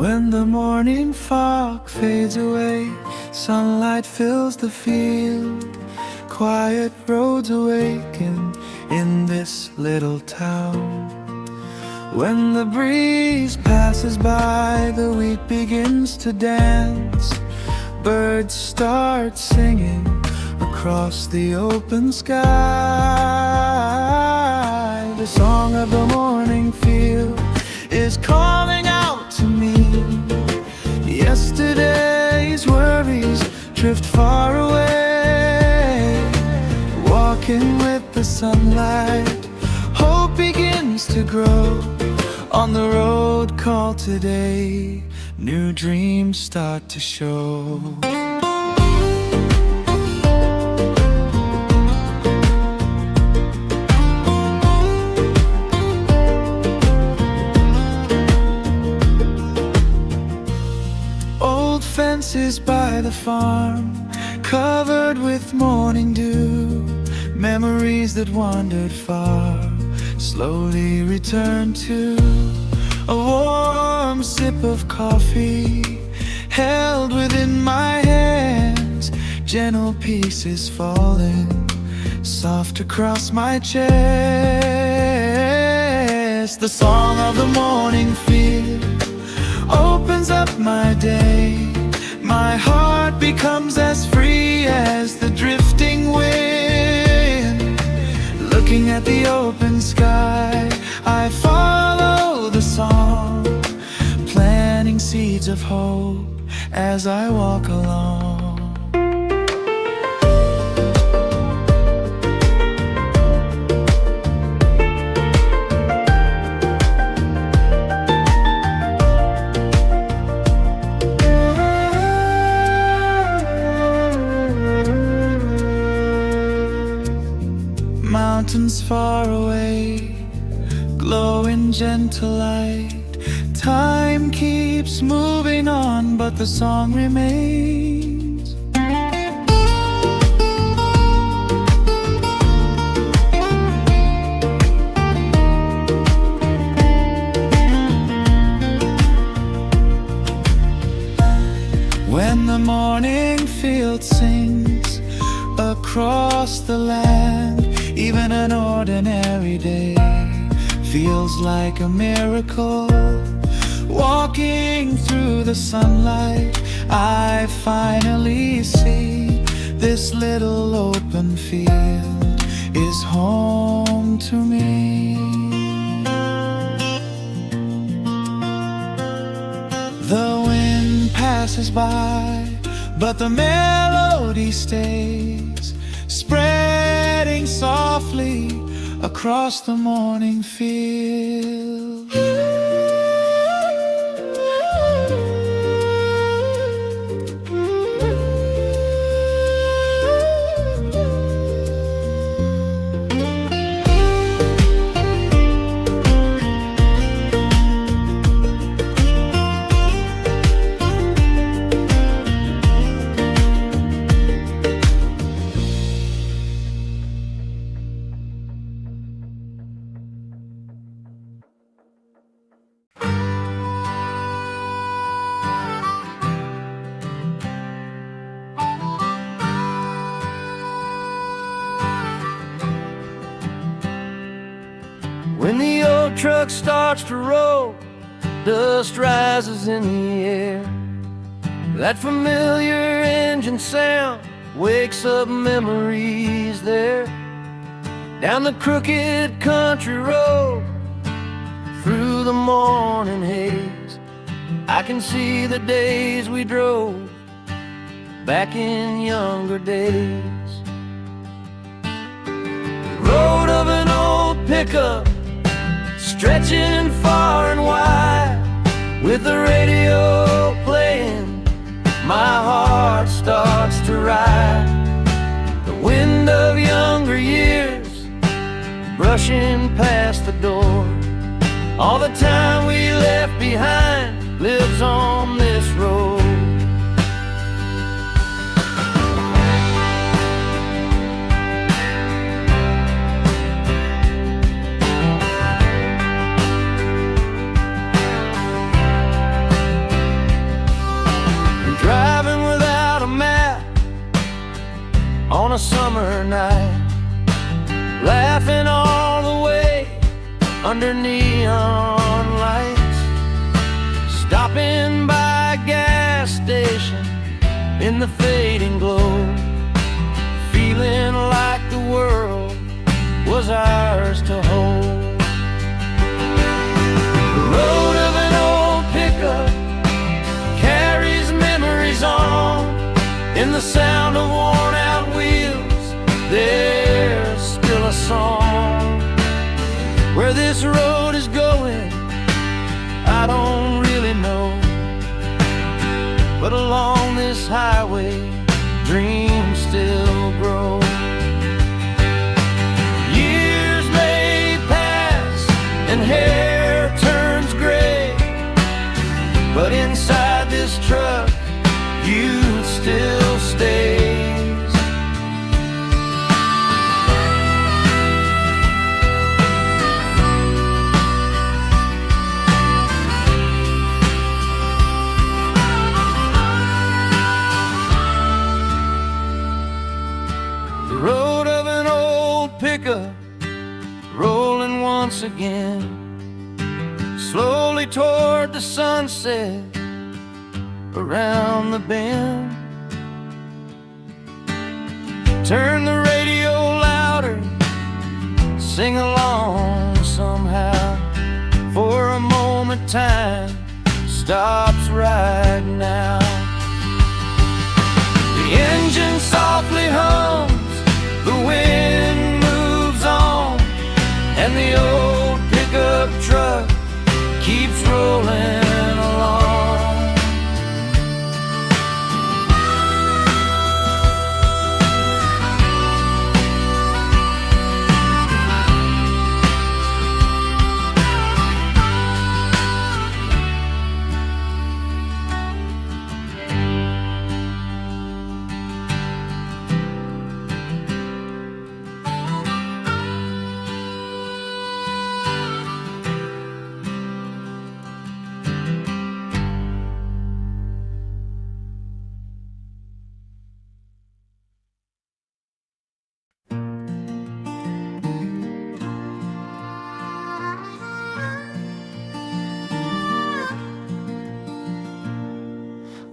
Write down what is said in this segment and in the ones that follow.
When the morning fog fades away, sunlight fills the field. Quiet roads awaken in this little town. When the breeze passes by, the wheat begins to dance. Birds start singing across the open sky. The song of the morning field is calling out to me. Yesterday's worries drift far away. Walking with the sunlight, hope begins to grow. On the road called today, new dreams start to show. Old fences by the farm, covered with morning dew. Memories that wandered far slowly return to. A warm sip of coffee held within my hands. Gentle pieces falling soft across my chest. The song of the morning field opens up my day. My heart becomes as free as the drifting wind. Looking at the open sky, I follow the song, planting seeds of hope as I walk along. Mountains far away, glow in gentle light. Time keeps moving on, but the song remains. When the morning field sings across the land, even an ordinary day feels like a miracle. Walking through the sunlight, I finally see this little open field is home to me. The wind passes by, but the melody stays, spreading softly across the morning field. When the old truck starts to roll, dust rises in the air. That familiar engine sound wakes up memories there. Down the crooked country road, through the morning haze, I can see the days we drove back in younger days. The road of an old pickup stretching far and wide, with the radio playing, my heart starts to ride. The wind of younger years brushing past the door. All the time we left behind lives on this road. on a summer night, laughing all the way under neon lights, stopping by a gas station in the fading glow, feeling like the world was ours to hold. The road of an old pickup carries memories on. In the sound of worn out wheels, there's still a song. Where this road is going, I don't really know, but along this highway, dreams still grow. Years may pass and hair turns gray, but inside this truck, youth still stays. The road of an old pickup rolling once again, slowly toward the sunset around the bend. Turn the radio louder, sing along somehow. For a moment time stops right now. The engine softly hums, the wind moves on, and the old pickup truck keeps rolling along.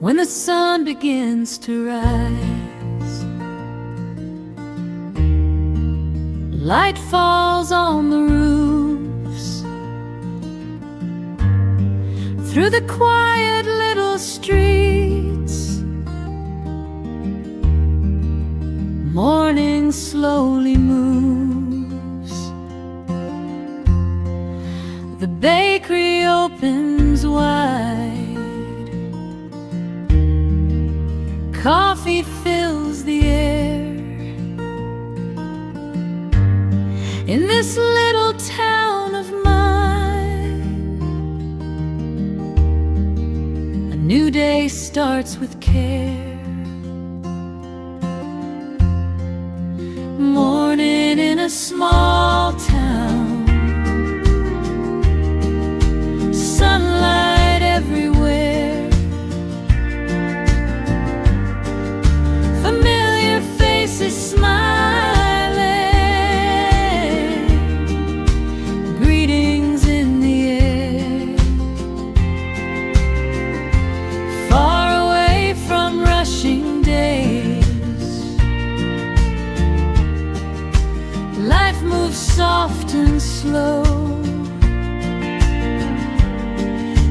When the sun begins to rise, light falls on the roofs. Through the quiet little streets, morning slowly moves. The bakery opens wide, coffee fills the air. In this little town of mine, a new day starts with care. Morning in a small town, sunlight everywhere. Familiar faces smiling, greetings in the air. Far away from rushing days, life moves soft and slow.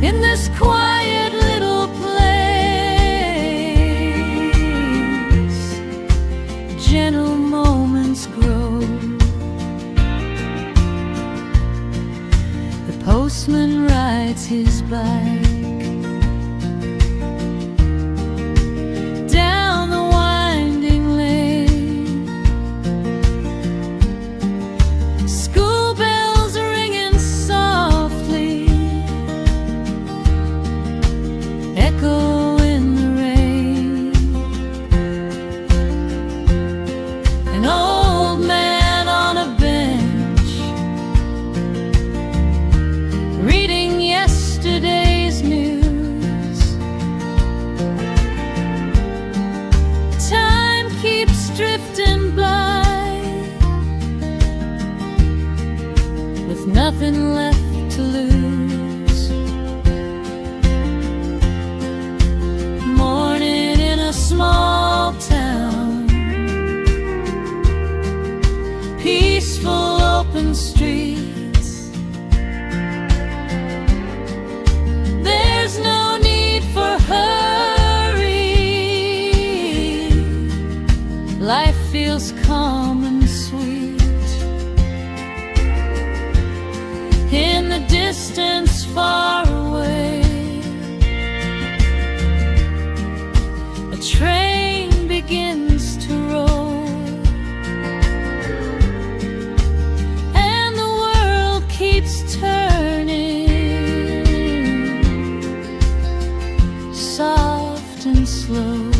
In this quiet little place, gentle moments grow. The postman rides his bike down the winding lane. School bells are ringing softly, echo in the rain. An old man on a bench, reading yesterday's slow.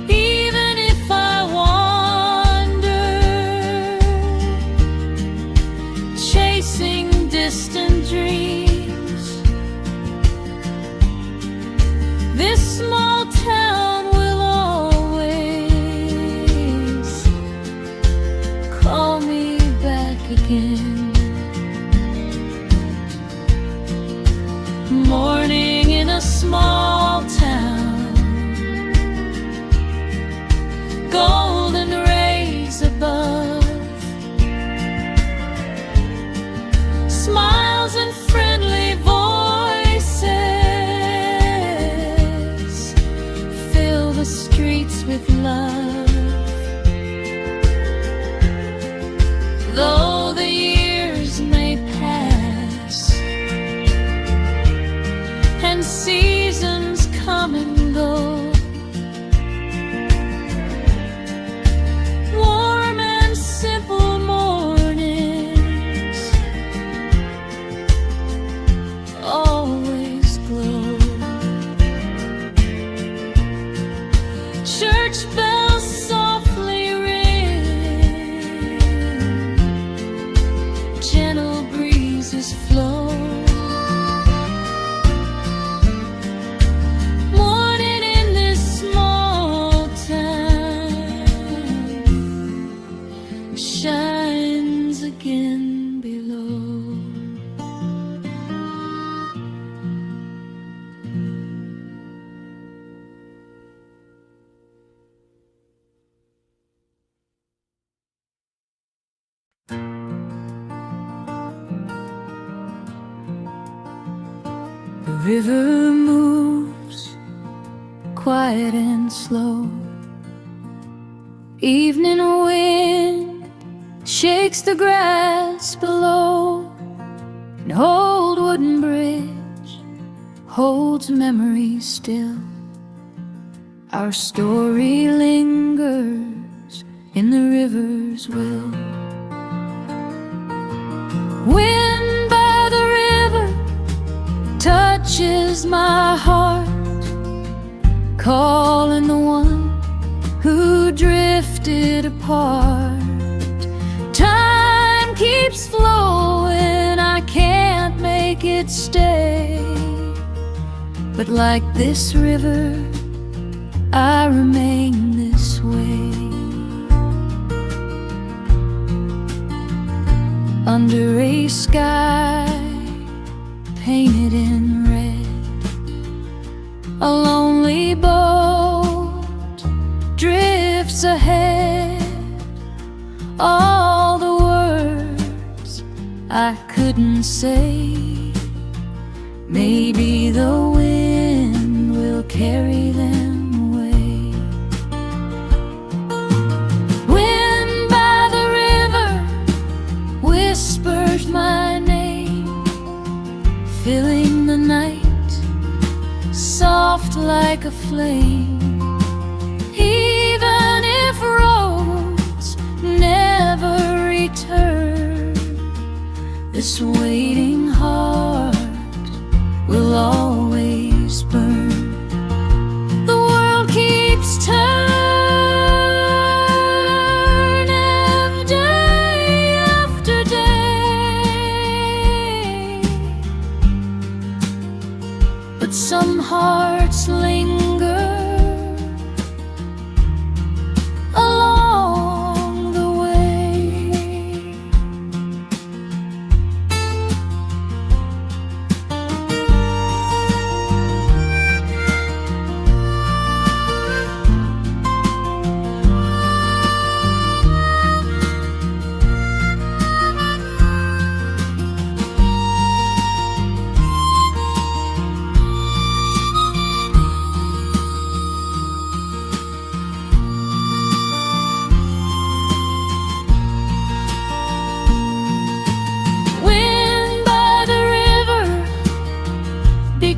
Even if I wander, chasing distant dreams, this small town will always call me back again. Morning in a small town, golden rays above, smiles and friendly voices fill the streets with love. Though the years may pass and seasons come and go, warm and simple mornings always glow. Church bells softly ring, gentle breezes flow. Morning in this small town shines again below. The river moves quiet and slow. Evening wind shakes the grass below. An old wooden bridge holds memories still. Our story lingers in the river's will. Wind by the river touches my heart, calling the one who drifted apart. Time keeps flowing, I can't make it stay, but like this river, I remain this way. Under a sky painted in red, a lonely boat drifts ahead. All the words I couldn't say, maybe the wind will carry them away. Wind by the river whispers my name, filling the night soft like a flame. Even if roads never return, this waiting heart will always burn. The world keeps turning day after day, but some hearts linger along the way.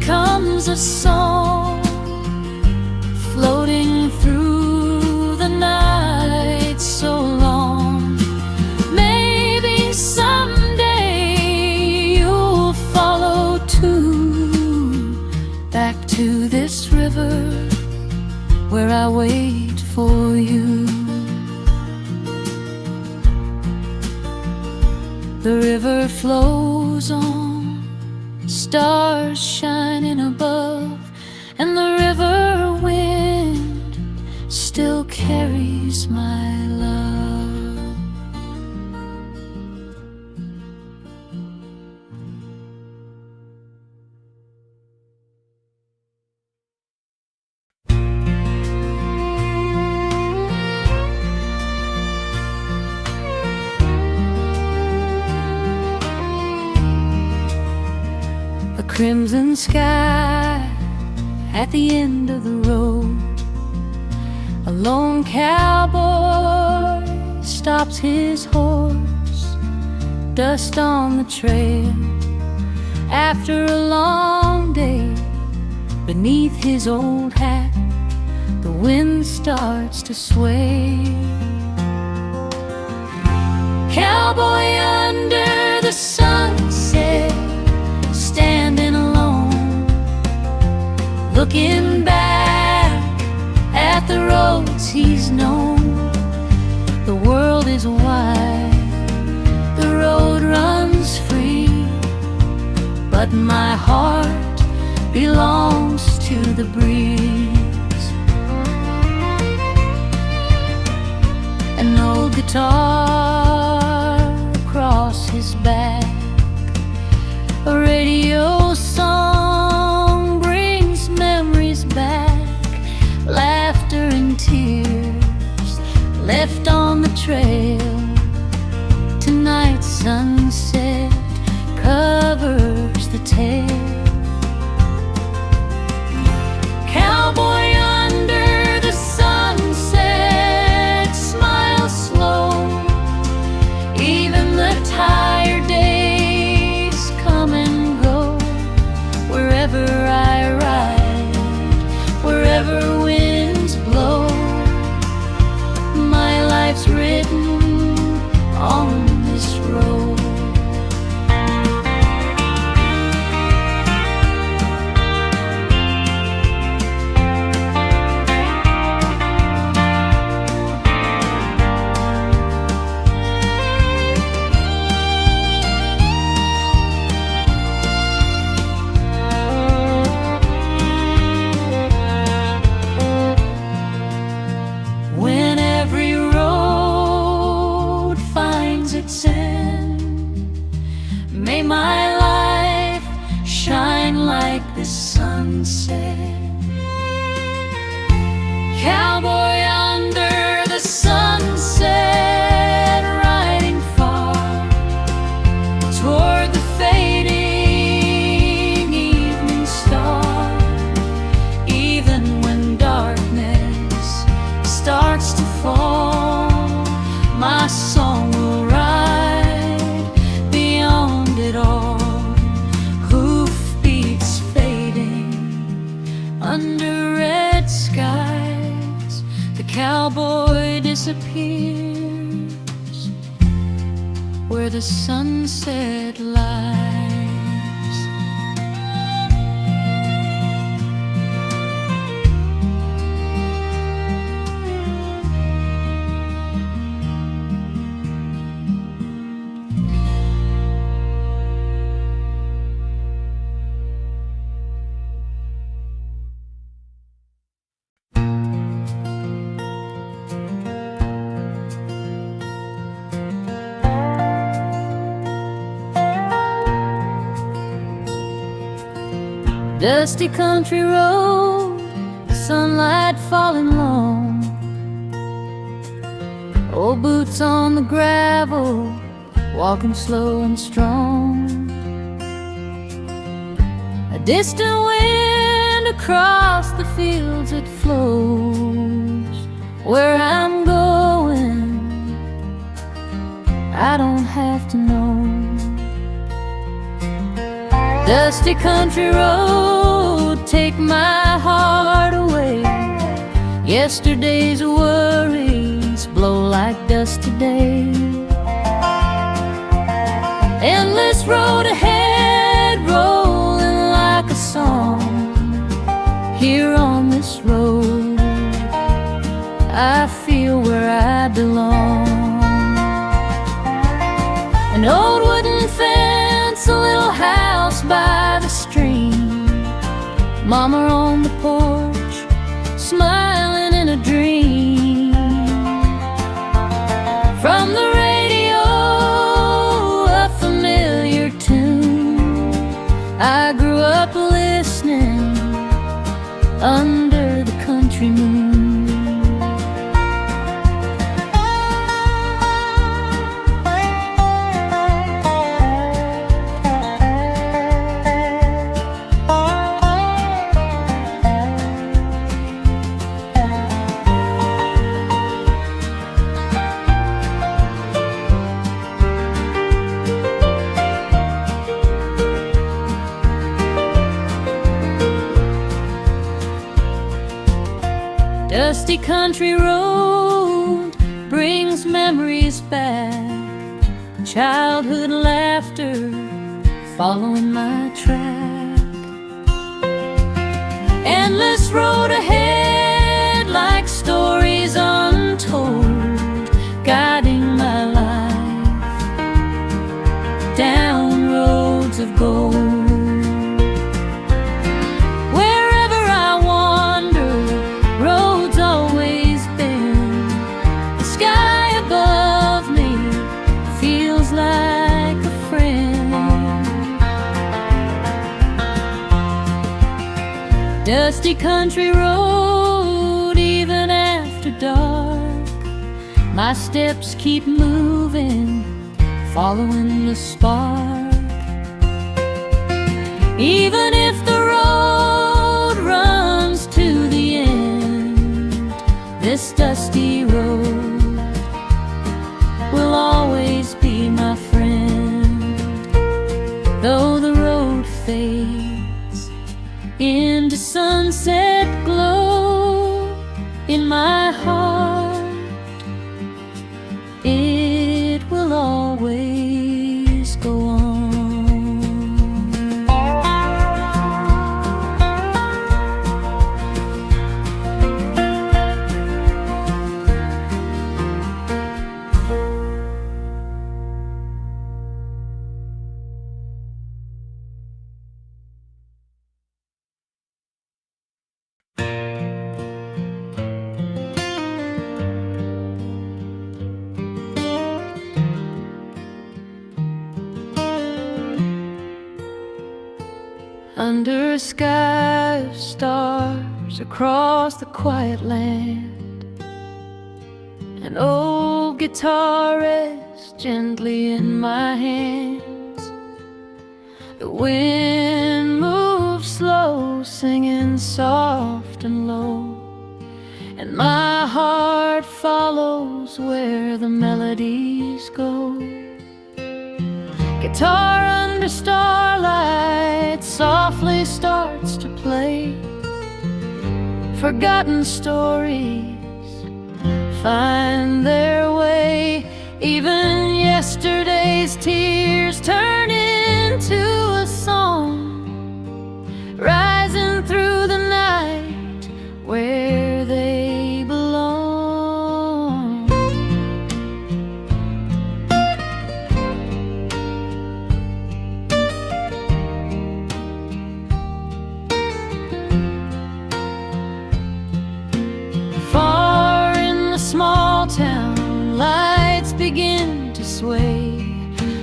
becomes a song floating through the night so long. Maybe someday you'll follow too, where I wait for you. The river flows on, stars shining above, and the river wind still carries my love. A crimson sky at the end of the road. A lone cowboy stops his horse, dust on the trail. After a long day, beneath his old hat, the wind starts to sway. Cowboy under the sunset, standing alone, looking back at the roads he's known. The world is wide, the road runs free, but my heart belongs to the breeze. An old guitar across his back, a radio song brings memories back, laughter and tears left on the trail. Tonight's sunset covers the tale. Cowboy under the sunset, smile slow. Even the tired days come and go. Wherever I ride, wherever winds blow, my life's written on this road. When every road finds its end, may my life shine like the sunset. Cowboy under the sunset, riding far toward the fading evening star. Even when darkness starts to fall, my song will ride beyond it all. Hoofbeats fading under red skies, the cowboy disappears where the sunset lies. Dusty country road, sunlight falling long. Old boots on the gravel, walking slow and strong. A distant wind across the fields it flows. Where I'm going, I don't have to know. Dusty country road, take my heart away. Yesterday's worries blow like dust today. Endless road ahead, rolling like a song. Here on this road, the stream. Mama on the porch, smiling in a dream. From the radio, a familiar tune. I grew up listening under the country moon. Dusty country road brings memories back. Childhood laughter following my track. Endless road ahead like stories untold, guiding my life down roads of gold. Dusty country road, even after dark, my steps keep moving, following the spark. Even if the road runs to the end, this dusty road will always be my friend. Though the road fades into sunset glow, in my heart it will always go on. Under a sky of stars, across the quiet land, an old guitar rests gently in my hands. The wind moves slow, singing soft and low, and my heart follows where the melodies go. Guitar under starlight softly starts to play. Forgotten stories find their way. Even yesterday's tears turn into a song, rising through the night where they belong. Small town lights begin to sway.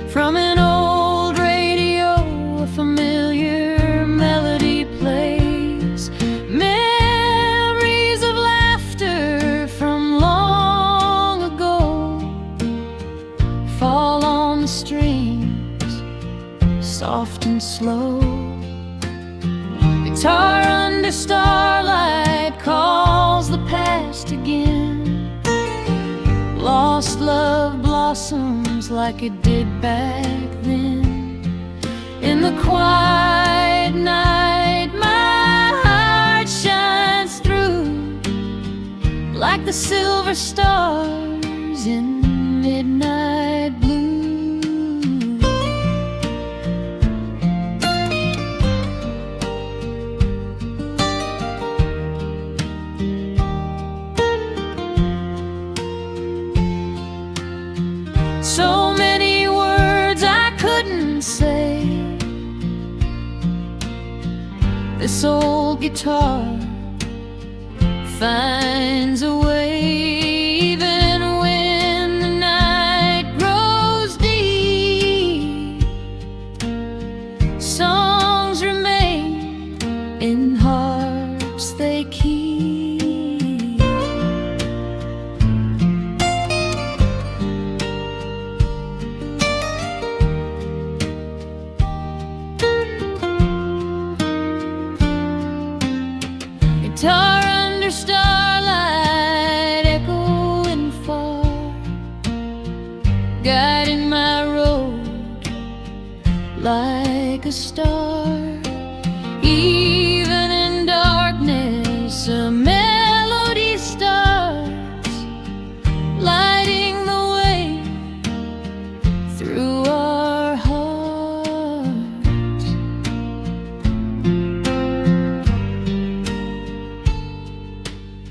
From an old radio a familiar melody plays. Memories of laughter from long ago fall on the strings, soft and slow. Guitar under starlight calls the past again. Lost love blossoms like it did back then. In the quiet night, my heart shines through like the silver stars in midnight blue. So many words I couldn't say, This old guitar finds a way, even when the night grows deep. Songs remain in hearts they keep. Guitar under starlight, echoing far, guiding my road like a star. Even in darkness, a melody starts, lighting the way through our hearts.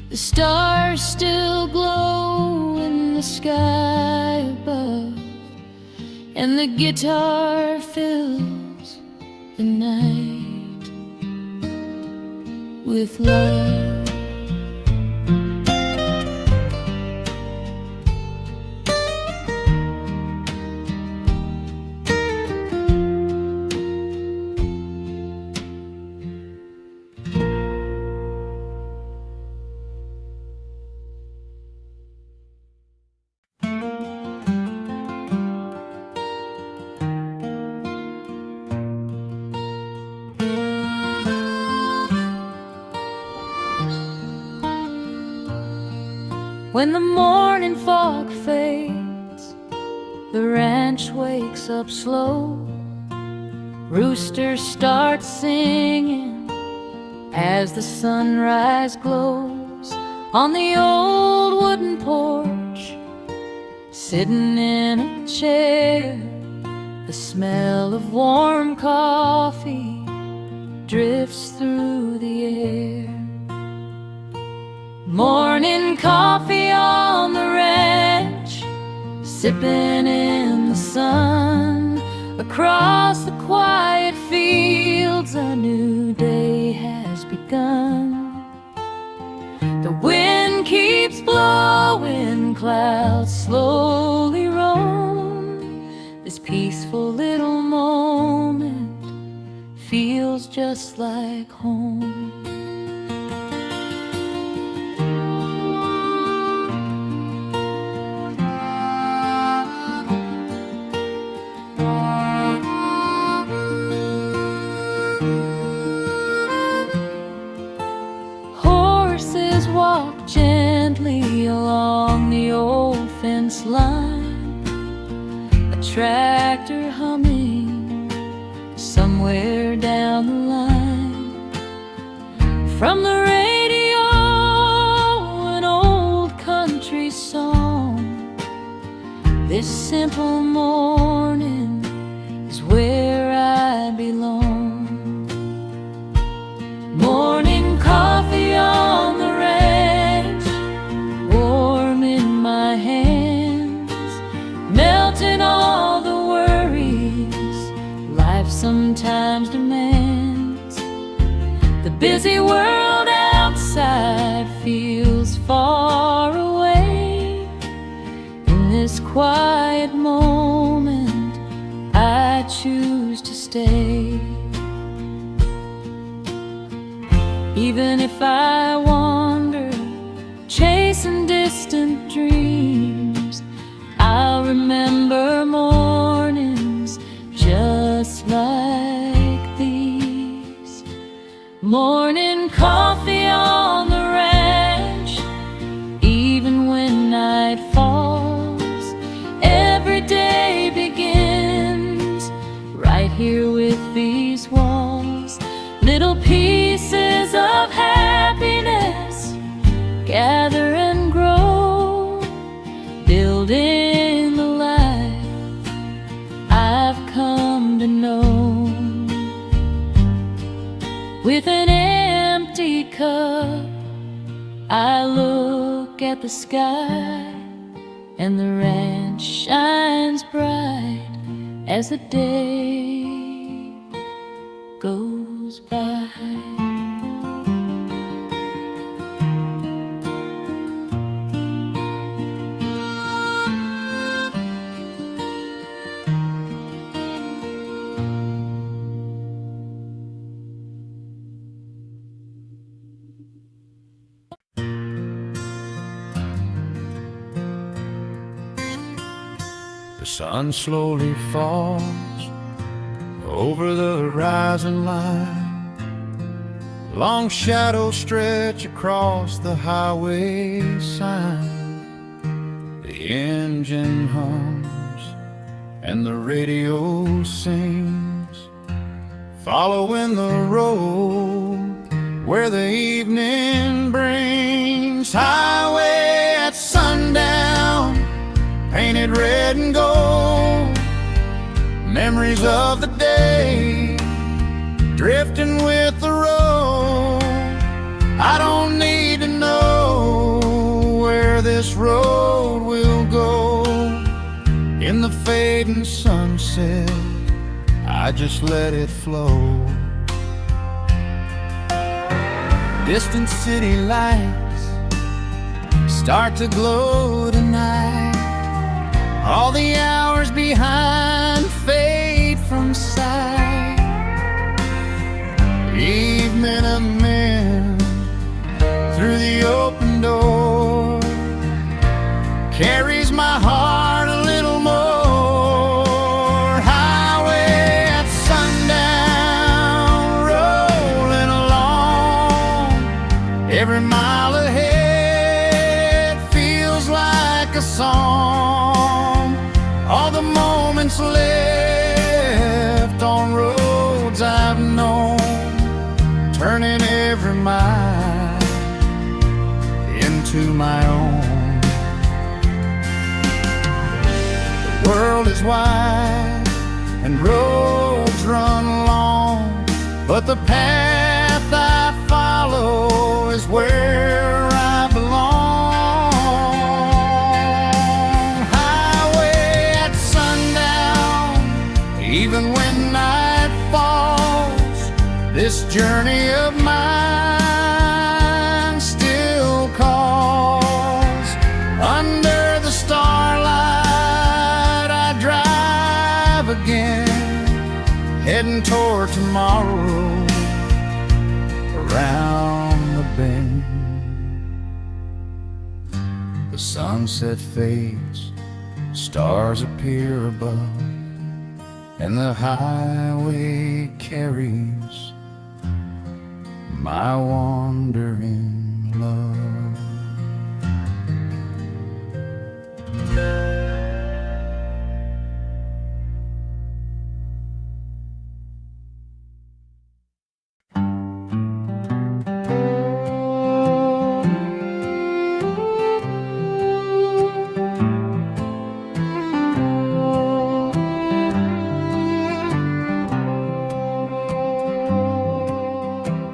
The stars still glow in the sky above, and the guitar fills the night with love. When the morning fog fades, the ranch wakes up slow. Roosters start singing as the sunrise glows on the old wooden porch. Sitting in a chair, the smell of warm coffee drifts through the air. Morning coffee on the ranch, sipping in the sun. Across the quiet fields, a new day has begun. The wind keeps blowing, clouds slowly roam. This peaceful little moment feels just like home. Walk gently along the old fence line, a tractor humming somewhere down the line. From the radio, an old country song. This simple morning is where I belong. Morning coffee on the all the worries life sometimes demands. The busy world outside feels far away. In this quiet moment, I choose to stay. Even if I wander, chasing distant dreams, I'll remember mornings just like these. Morning coffee on the ranch, even when night falls. Every day begins right here with these walls. Little pieces of happiness gather and grow, building the life I've come to know. With an empty cup, I look at the sky, and the ranch shines bright as the day. goes by. The sun slowly falls over the horizon line. Long shadows stretch across the highway sign. The engine hums and the radio sings, following the road where the evening brings. Highway at sundown, painted red and gold, memories of the day drifting with the road. I don't need to know where this road will go. In the fading sunset, I just let it flow. Distant city lights start to glow tonight. All the hours behind fade from sight. Evening of men through the open door carries my heart a little more. Highway at sundown, rolling along. Every mile ahead feels like a song. All the moments left on roads I've known, turning every mile into my own. The world is wide and roads run long, but the path I follow is where I belong. Even when night falls, this journey of mine still calls. Under the starlight I drive again, heading toward tomorrow around the bend. The sunset fades, stars appear above, and the highway carries my wandering love.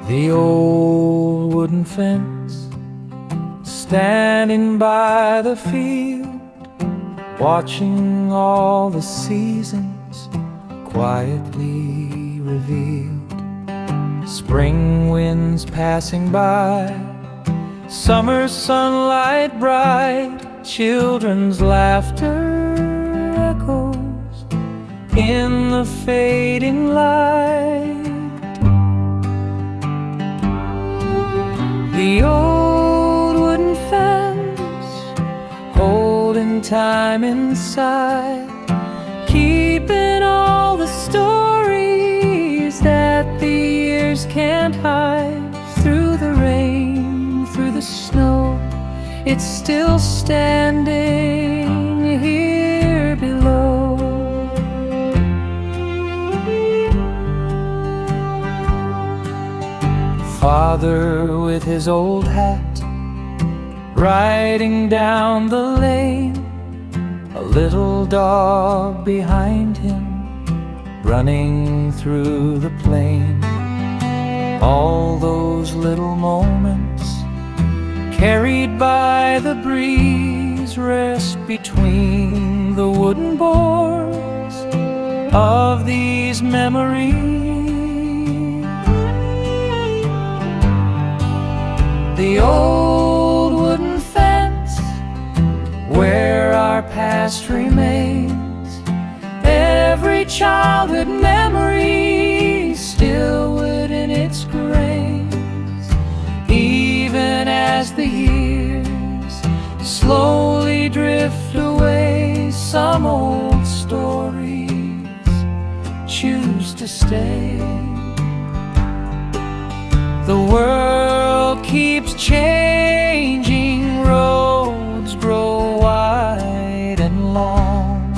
The old wooden fence, standing by the field, watching all the seasons quietly revealed. Spring winds passing by, summer sunlight bright, children's laughter echoes in the fading light. The old wooden fence, holding time inside, keeping all the stories that the years can't hide. Through the rain, through the snow, it's still standing here below. Father with his old hat, riding down the lane, a little dog behind him, running through the plain. All those little moments, carried by the breeze, rest between the wooden boards of these memories. past remains. Every childhood memory still within its grains. Even as the years slowly drift away, some old stories choose to stay. The world keeps changing, roads grow wide and long,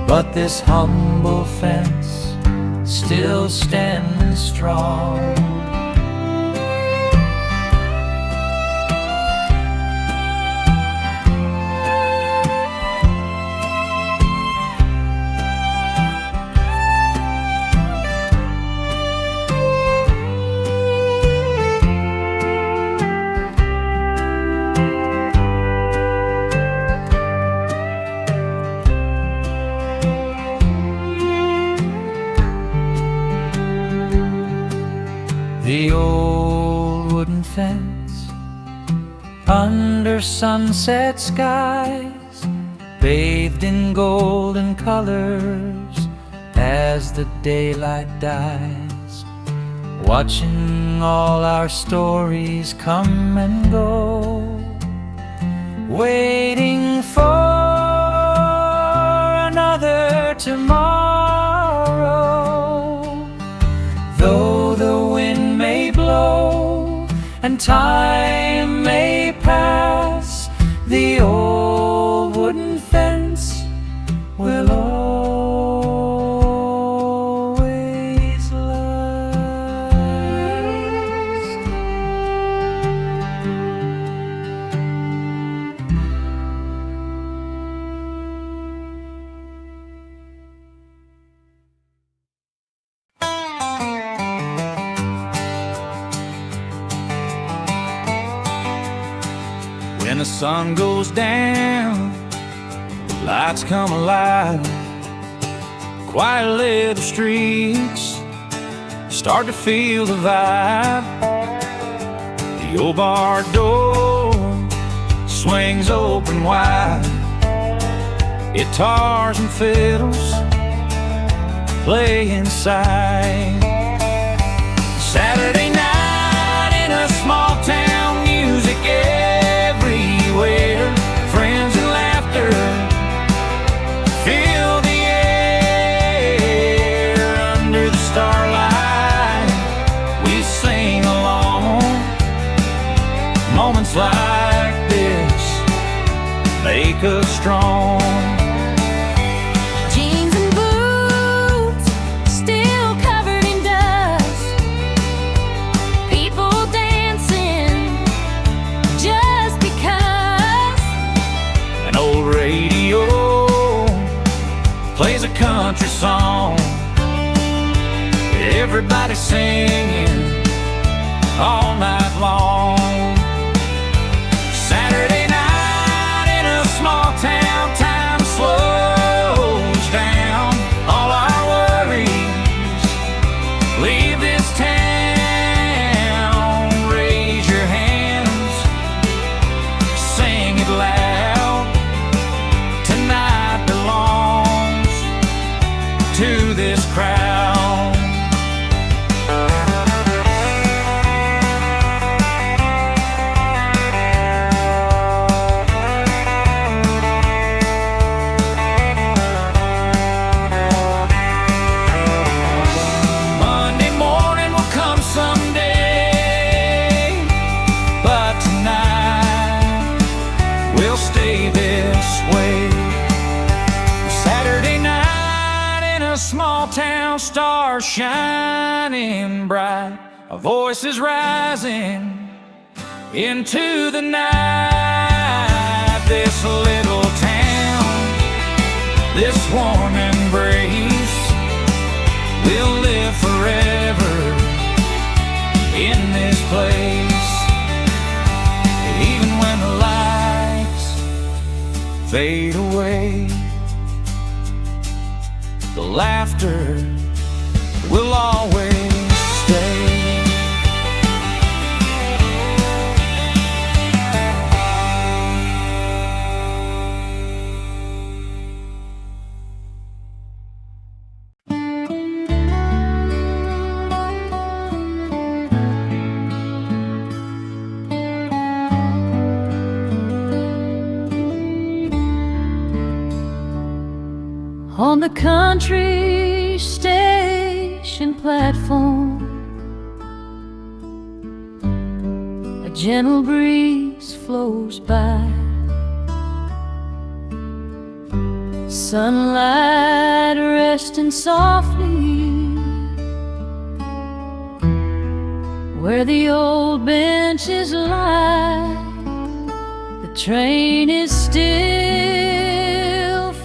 but this humble fence still stands strong. The old wooden fence under sunset skies, bathed in golden colors as the daylight dies, watching all our stories come and go, waiting for another tomorrow. Though the wind may blow and time may pass, the old wooden fence will always last. When the sun goes down, lights come alive. Quietly the streets start to feel the vibe. The old bar door swings open wide. Guitars and fiddles play inside. Saturday night in a small town, music everywhere, friends and laughter fill the air. Under the starlight we sing along. Moments like this make us strong. Jeans and boots still covered in dust, people dancing just because. An old radio plays a country song, everybody singing all night long. Saturday night in a small town, time slows down. All our worries leave this town. Raise your hands, sing it loud. Tonight belongs to this crowd. Monday morning will come someday, but tonight we'll stay this way. Saturday night in a small town, stars shining bright, our voices rising into the night. This little town, this warm embrace will live forever in this place. Even when the lights fade away, the laughter will always stay. the country station platform. A gentle breeze flows by, sunlight resting softly where the old benches lie. The train is still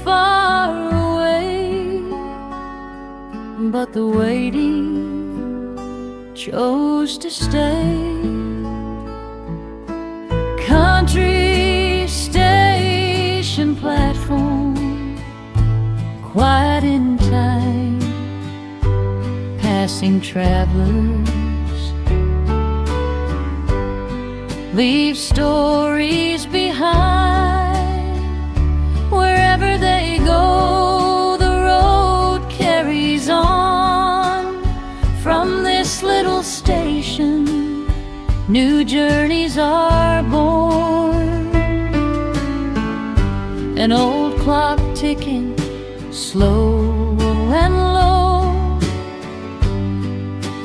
far away, but the waiting chose to stay. Country station platform, quiet in time, passing travelers leave stories behind. Wherever they go, the road carries on. From this little station, new journeys are born. An old clock ticking, slow and low.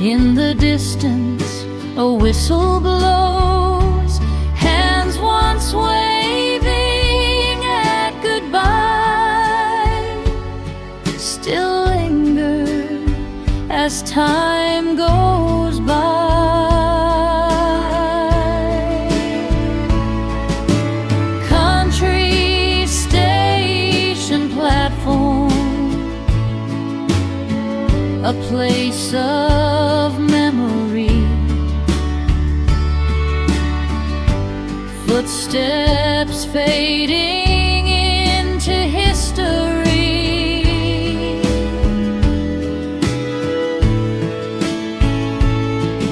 In the distance, a whistle blows. Hands once waving at goodbye still linger as time goes by. Country station platform, a place of memory. Footsteps fading into history.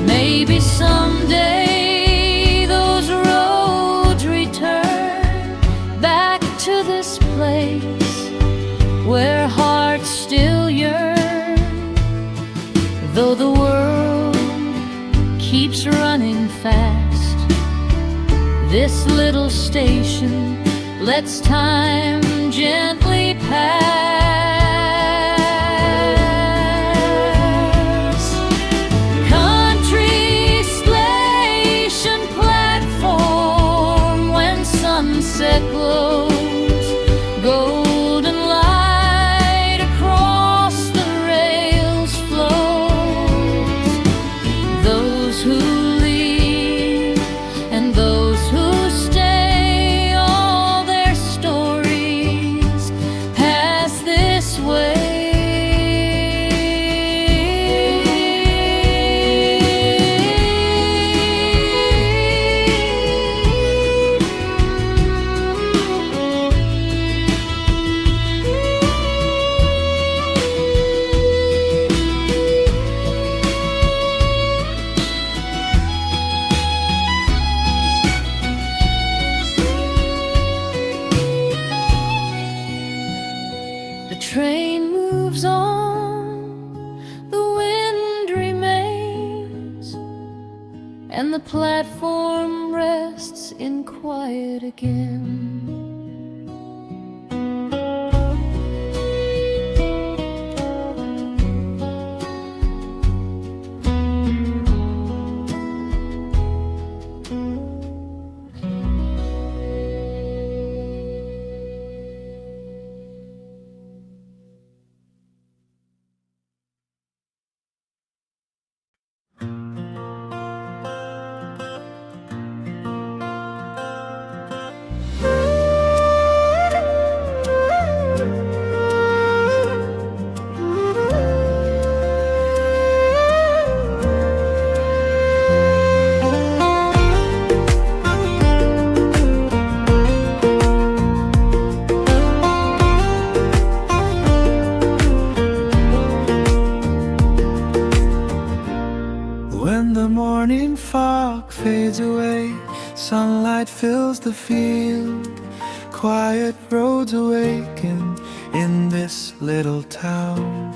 Maybe someday those roads return back to this place where hearts still yearn. Though the world keeps running fast, this little station lets time gently pass. Country station platform, when sunset glows, golden light across the rails flows. Those who leave and those who stay, all their stories pass this way. The train moves on, the wind remains, and the platform rests in quiet again. When the morning fog fades away, sunlight fills the field. Quiet roads awaken in this little town.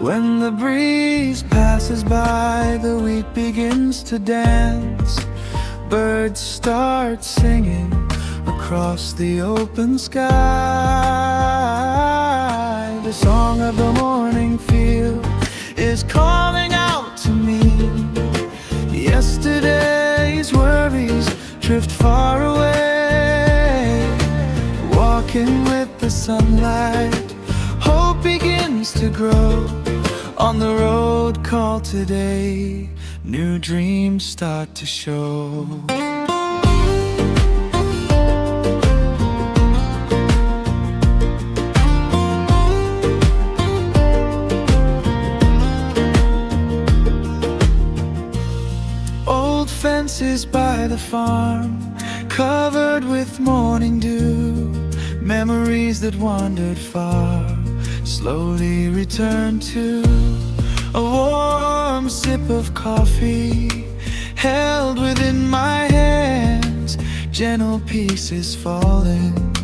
When the breeze passes by, the wheat begins to dance. Birds start singing across the open sky. the song of the morning field is calling out to me. Yesterday's worries drift far away. Walking with the sunlight, hope begins to grow. On the road called today, new dreams start to show. Old fences by the farm, covered with morning dew. Memories that wandered far, slowly return to a warm sip of coffee, held within my hands. Gentle pieces falling,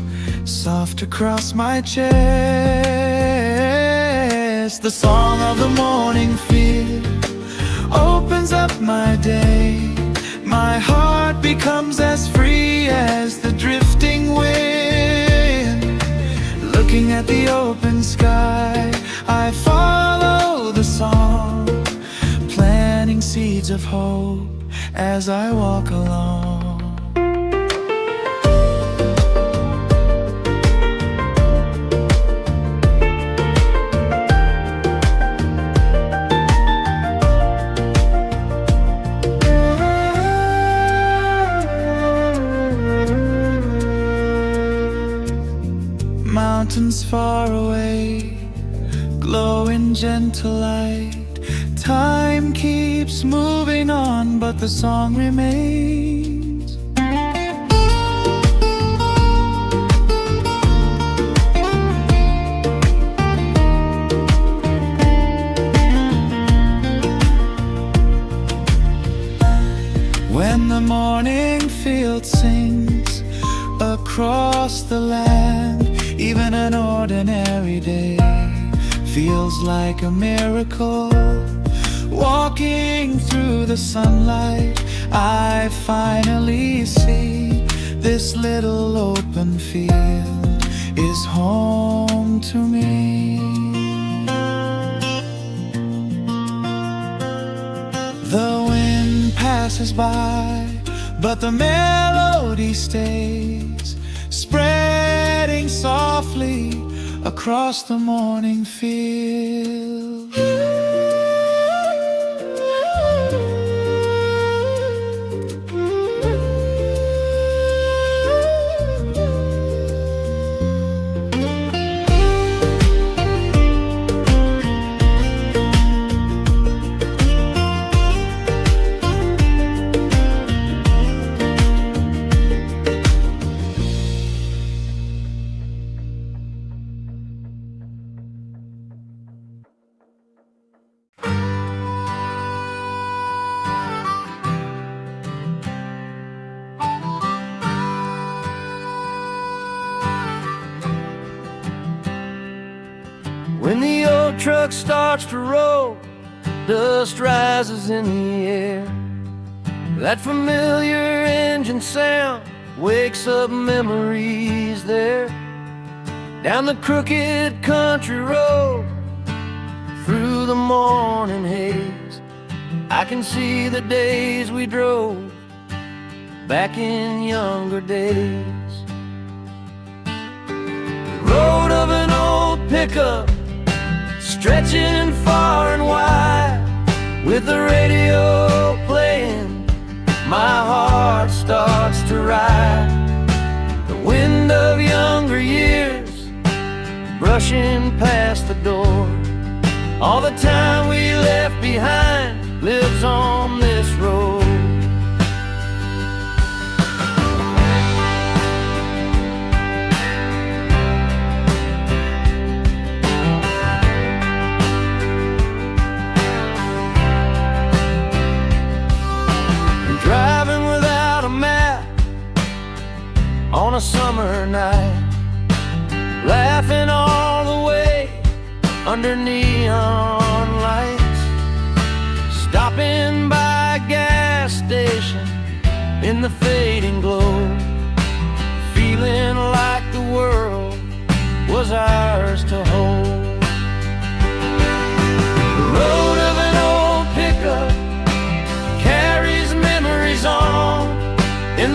soft across my chest. The song of the morning field opens up my day. My heart becomes as free as the drifting wind. Looking at the open sky, I follow the song, planting seeds of hope as I walk along. Mountains far away, glow in gentle light. Time keeps moving on, but the song remains. When the morning field sings across the land, even an ordinary day feels like a miracle. Walking through the sunlight, I finally see this little open field is home to me. The wind passes by, but the melody stays, spreading softly across the morning field. When the old truck starts to roll, dust rises in the air. That familiar engine sound wakes up memories there. Down the crooked country road, through the morning haze, I can see the days we drove back in younger days. The road of an old pickup, stretching far and wide, with the radio playing, my heart starts to ride. The wind of younger years brushing past the door. All the time we left behind lives on this road. Driving without a map on a summer night, laughing all the way under neon lights, stopping by a gas station in the fading glow, feeling like the world was ours to hold.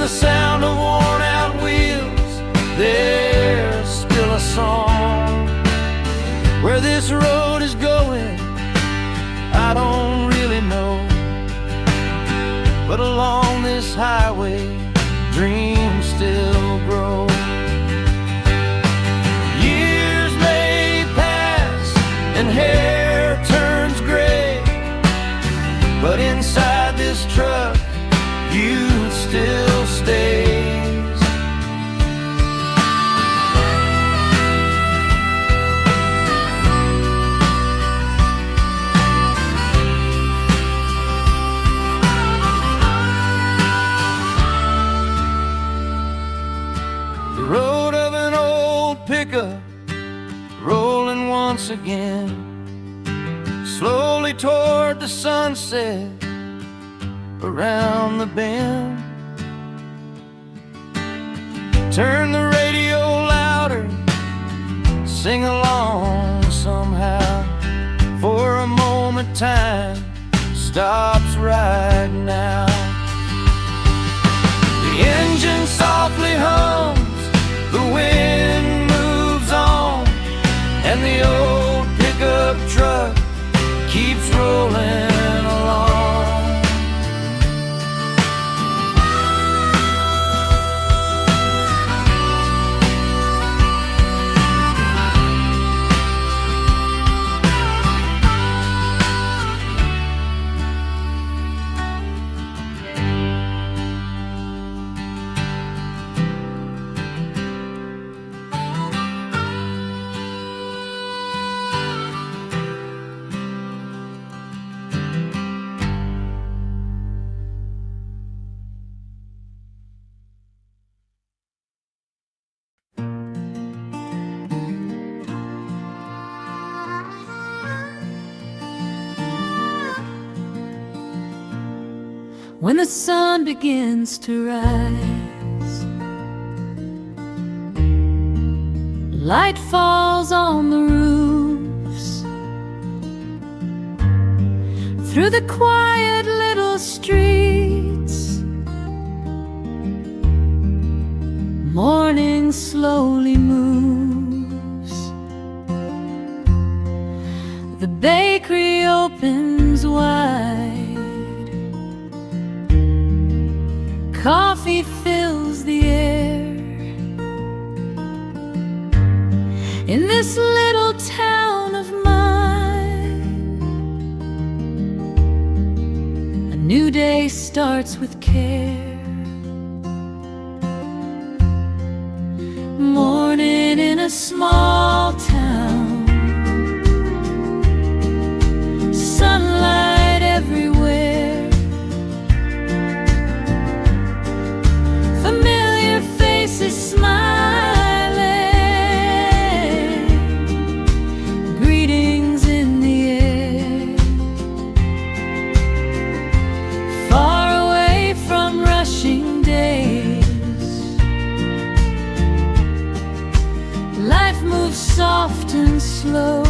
the sound of worn out wheels, there's still a song. Where this road is going, I don't really know, but along this highway, dreams still grow. Years may pass and hair turns gray, but inside this truck, youth still stays. The road of an old pickup rolling once again, slowly toward the sunset around the bend. Turn the radio louder, sing along somehow. For a moment time stops right now. The engine softly hums, the wind moves on, and the old pickup truck keeps rolling along. When the sun begins to rise, light falls on the roofs. Through the quiet little streets, morning slowly moves. The bakery opens wide, coffee fills the air. In this little town of mine, a new day starts with care. Morning in a small town, sunlight everywhere. Familiar faces smiling, greetings in the air. Far away from rushing days, life moves soft and slow.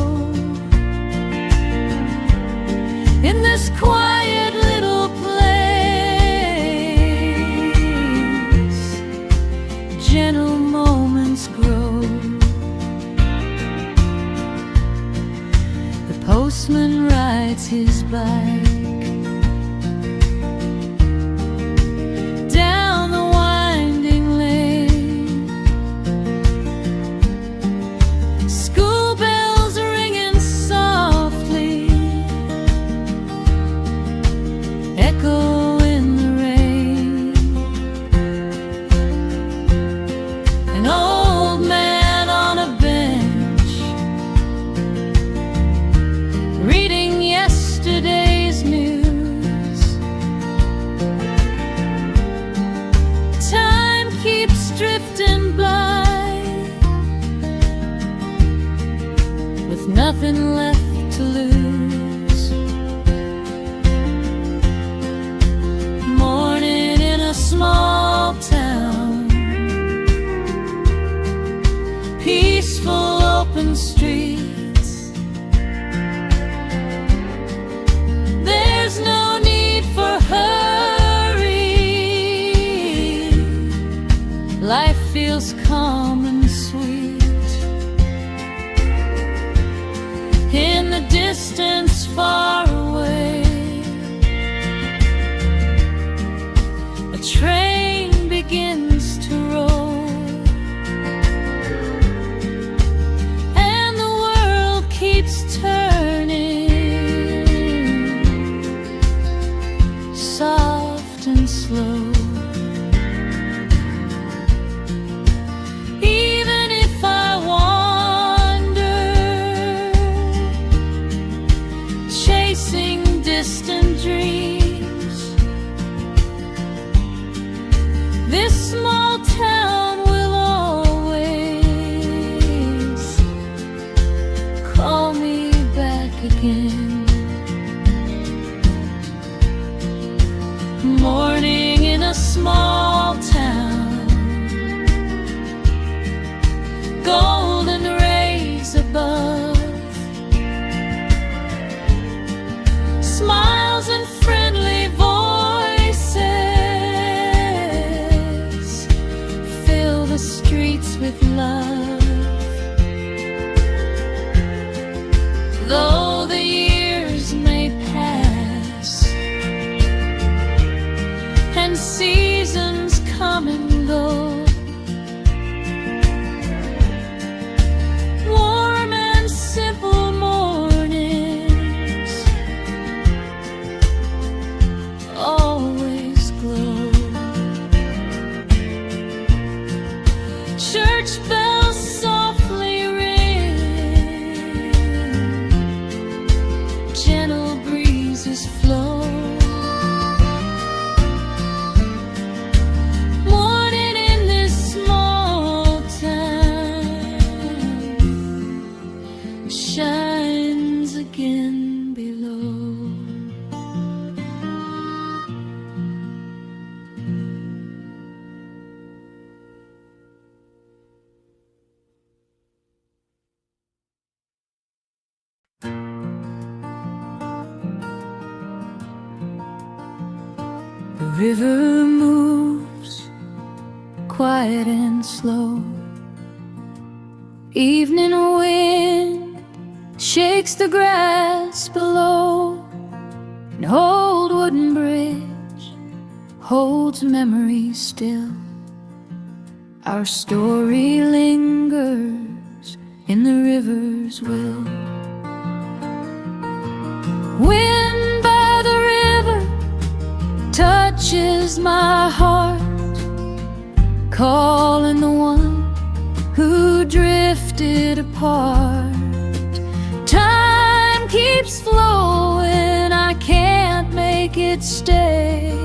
In this quiet little place, gentle moments grow. The postman rides his bike down the winding lane. School bells ringing softly, echo in the rain. An old man on a bench, reading yesterday's feels calm and sweet. In the distance far away, a train begins to roll, and the world keeps turning, soft and slow. Even if I wander, chasing distant dreams, this small town will always call me back again. Morning in a small town, golden rays above, smiles and friendly voices fill the streets with love. Though the years may pass and seasons come and go, warm and simple mornings always glow. Church bells softly ring, gentle breezes flow. Morning in this small town shines again below. The river moves quiet and slow. Evening wind shakes the grass below. An old wooden bridge holds memory still. Our story lingers in the river's will. Wind by the river touches my heart, calling the one who drifted apart. Time keeps flowing, I can't make it stay,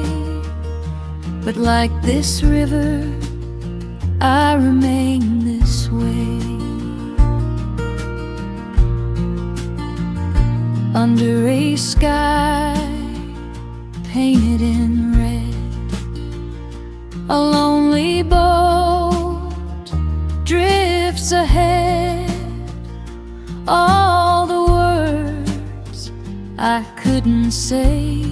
but like this river, I remain this way. Under a sky painted in red, a lonely boat drifts ahead. All the words I couldn't say,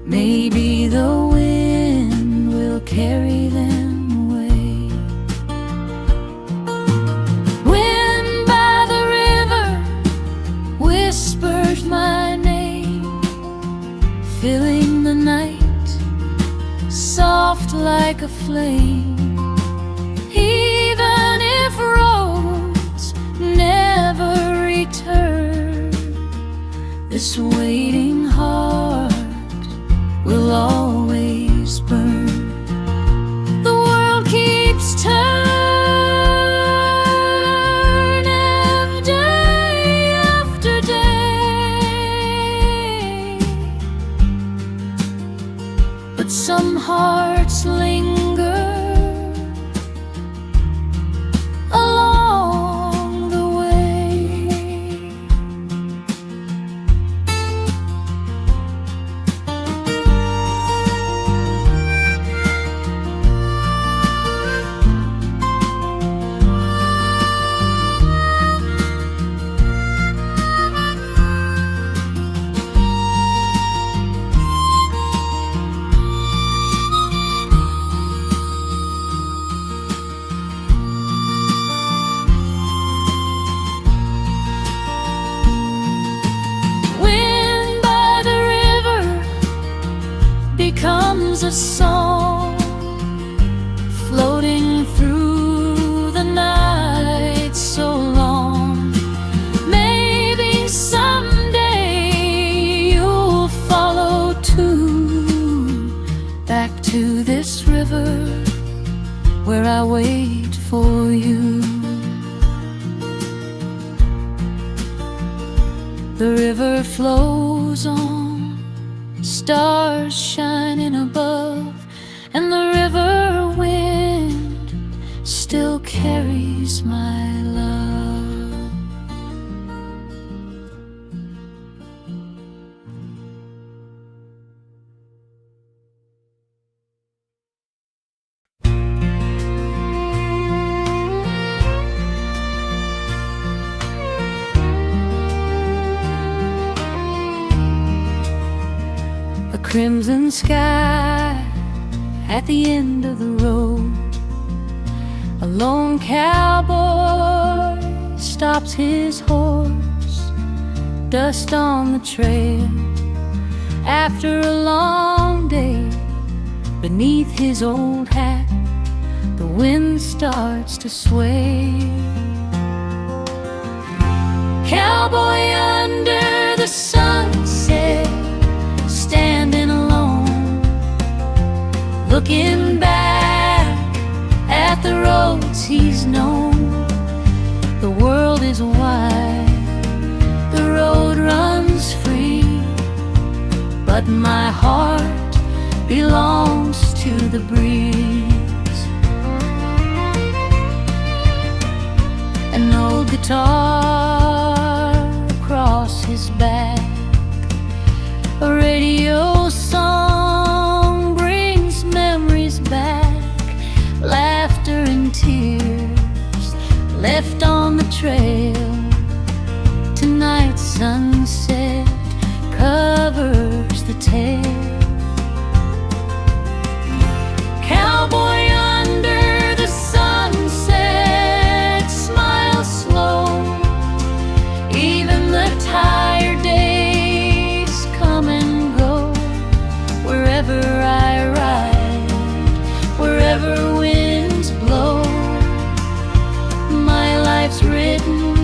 maybe the wind will carry them away. Wind by the river whispers my name, filling the night soft like a flame. Even if roads never return, this waiting heart will always burn. The world keeps turning day after day, but some hearts linger along the way. becomes a song floating through the night so long. Maybe someday you'll follow too, back to this river where I wait for you. The river flows on, stars shining above, and the river wind still carries my love. A crimson sky at the end of the road. A lone cowboy stops his horse. Dust on the trail after a long day. Beneath his old hat, the wind starts to sway. Cowboy under the sunset, standing alone, looking back at the roads he's known. The world is wide, the road runs free, but my heart belongs to the breeze. An old guitar across his back, a radio song brings memories back. Laughter and tears left on the trail. Tonight's sunset covers the tale. Cowboy under the sunset, smile slow. Even the tired days come and go. Wherever I ride, wherever winds blow, my life's written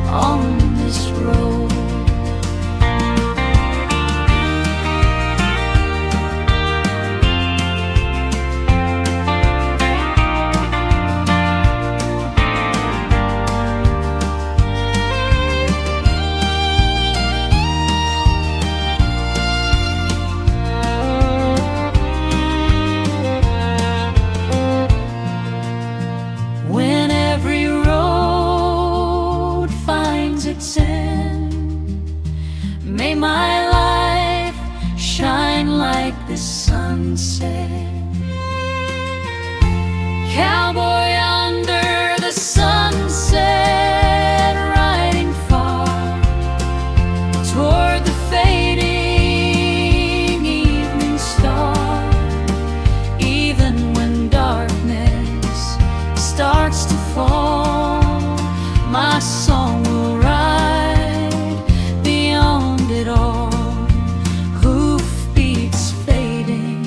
on this road. When every road finds its end, may my life shine like the sunset. Cowboy under the sunset, riding far toward the fading evening star. Even when darkness starts to fall, my song will ride beyond it all. Hoofbeats fading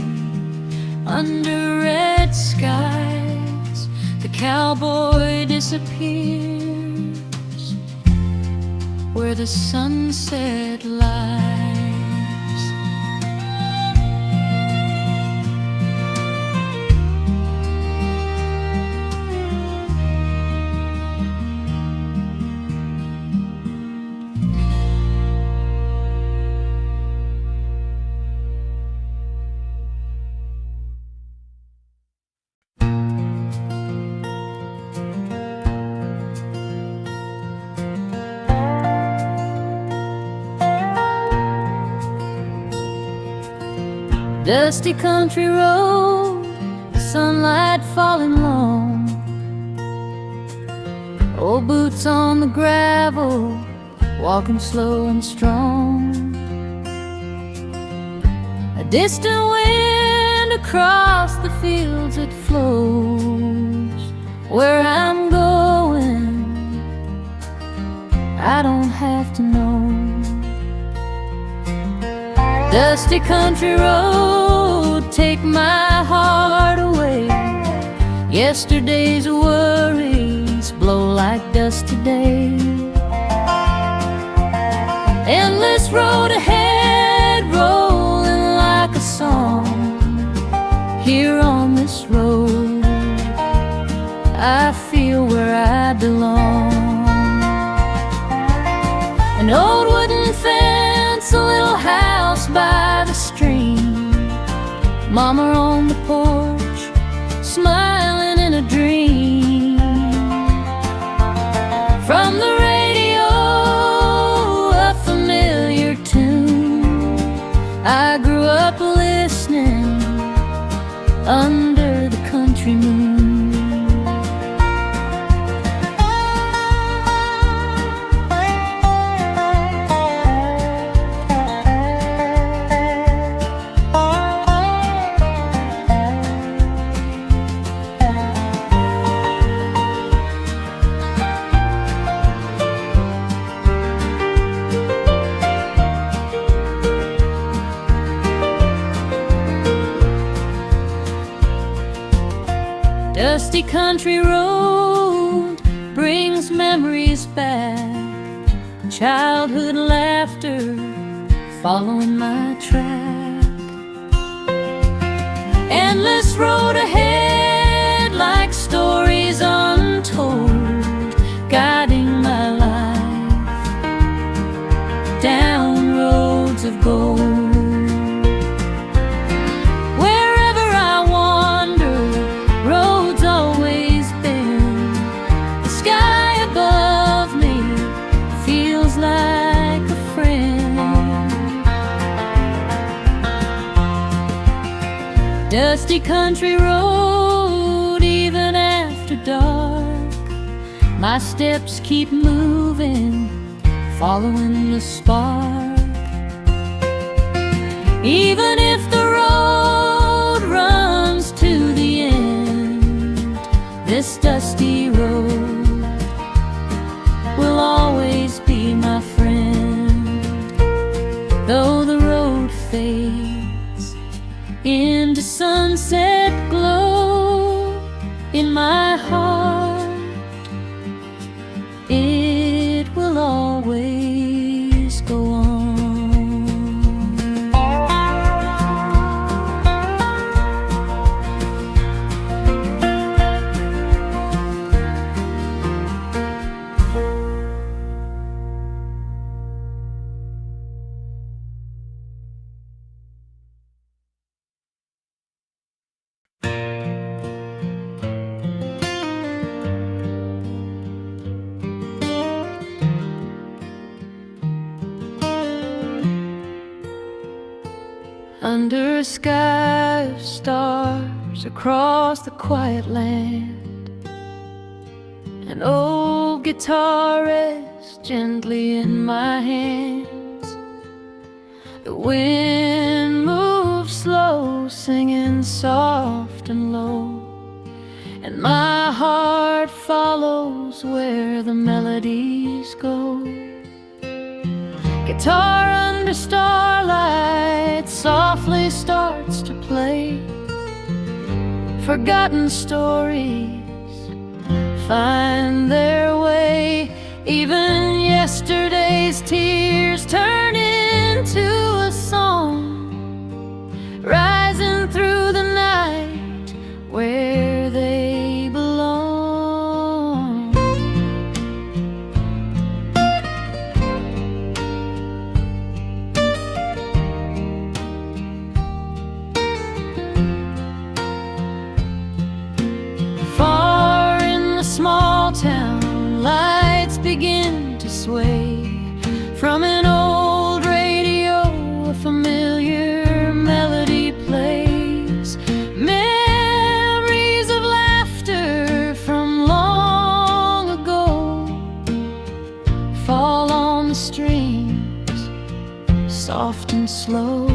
under red skies, the cowboy disappears where the sunset lies. Dusty country road, sunlight falling long. Old boots on the gravel, walking slow and strong. A distant wind across the fields, it flows. Where I'm going, I don't have to know. Dusty country road, take my heart away. Yesterday's worries blow like dust today. Endless road ahead, rolling like a song. Here on this road, I feel where I belong. An old wooden fence, a little house by the stream, Mama on the porch, smiling in a dream. From the radio, a familiar tune, I grew up listening under the country moon. Dusty country road brings memories back. Childhood laughter following my track. Endless road ahead like stories untold, guiding my life down roads of gold. Dusty country road, even after dark, my steps keep moving, following the spark. Even if the road runs to the end, this dusty road will always be my friend. Though the road fades into sunset glow, in my heart it will always go on. Under a sky of stars, across the quiet land, an old guitar rests gently in my hands. The wind moves slow, singing soft and low, and my heart follows where the melodies go. Guitar under starlight softly starts to play. Forgotten stories find their way. Even yesterday's tears turn into a song, rising through the night where they belong. Far in the small town, lights begin to sway. From an old radio, a familiar melody plays. Memories of laughter from long ago fall on the strings, soft and slow.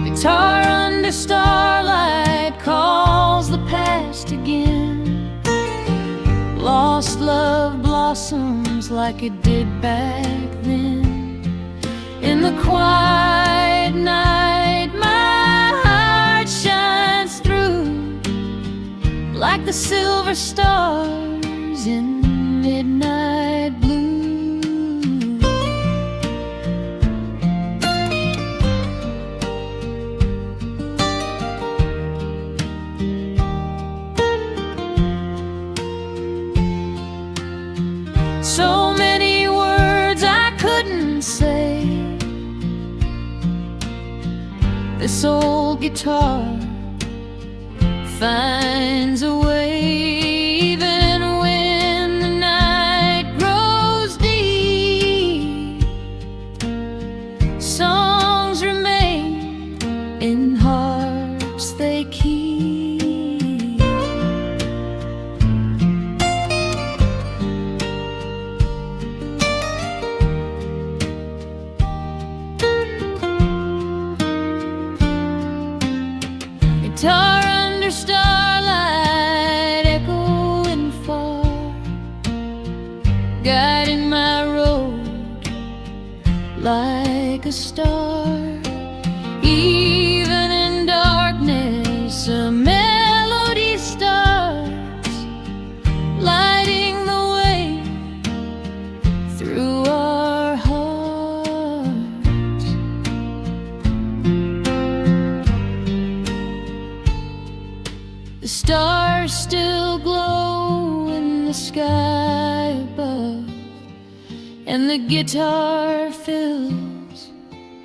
Guitar under starlight calls the past again. Lost love blossoms like it did back then. In the quiet night, my silver stars in midnight blue. So many words I couldn't say. This old guitar finds a way, even when the night grows deep. Songs remain in hearts they keep. Guitar under starlight, echoing far, guiding my road like a star. Even in darkness, a melody starts, lighting the way through our hearts. The stars still glow in the sky above, and the guitar fills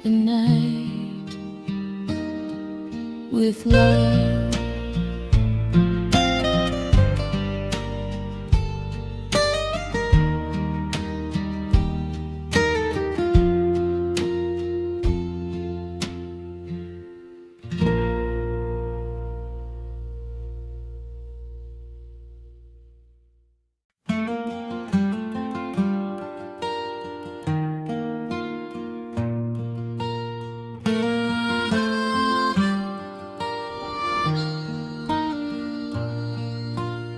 the night with love.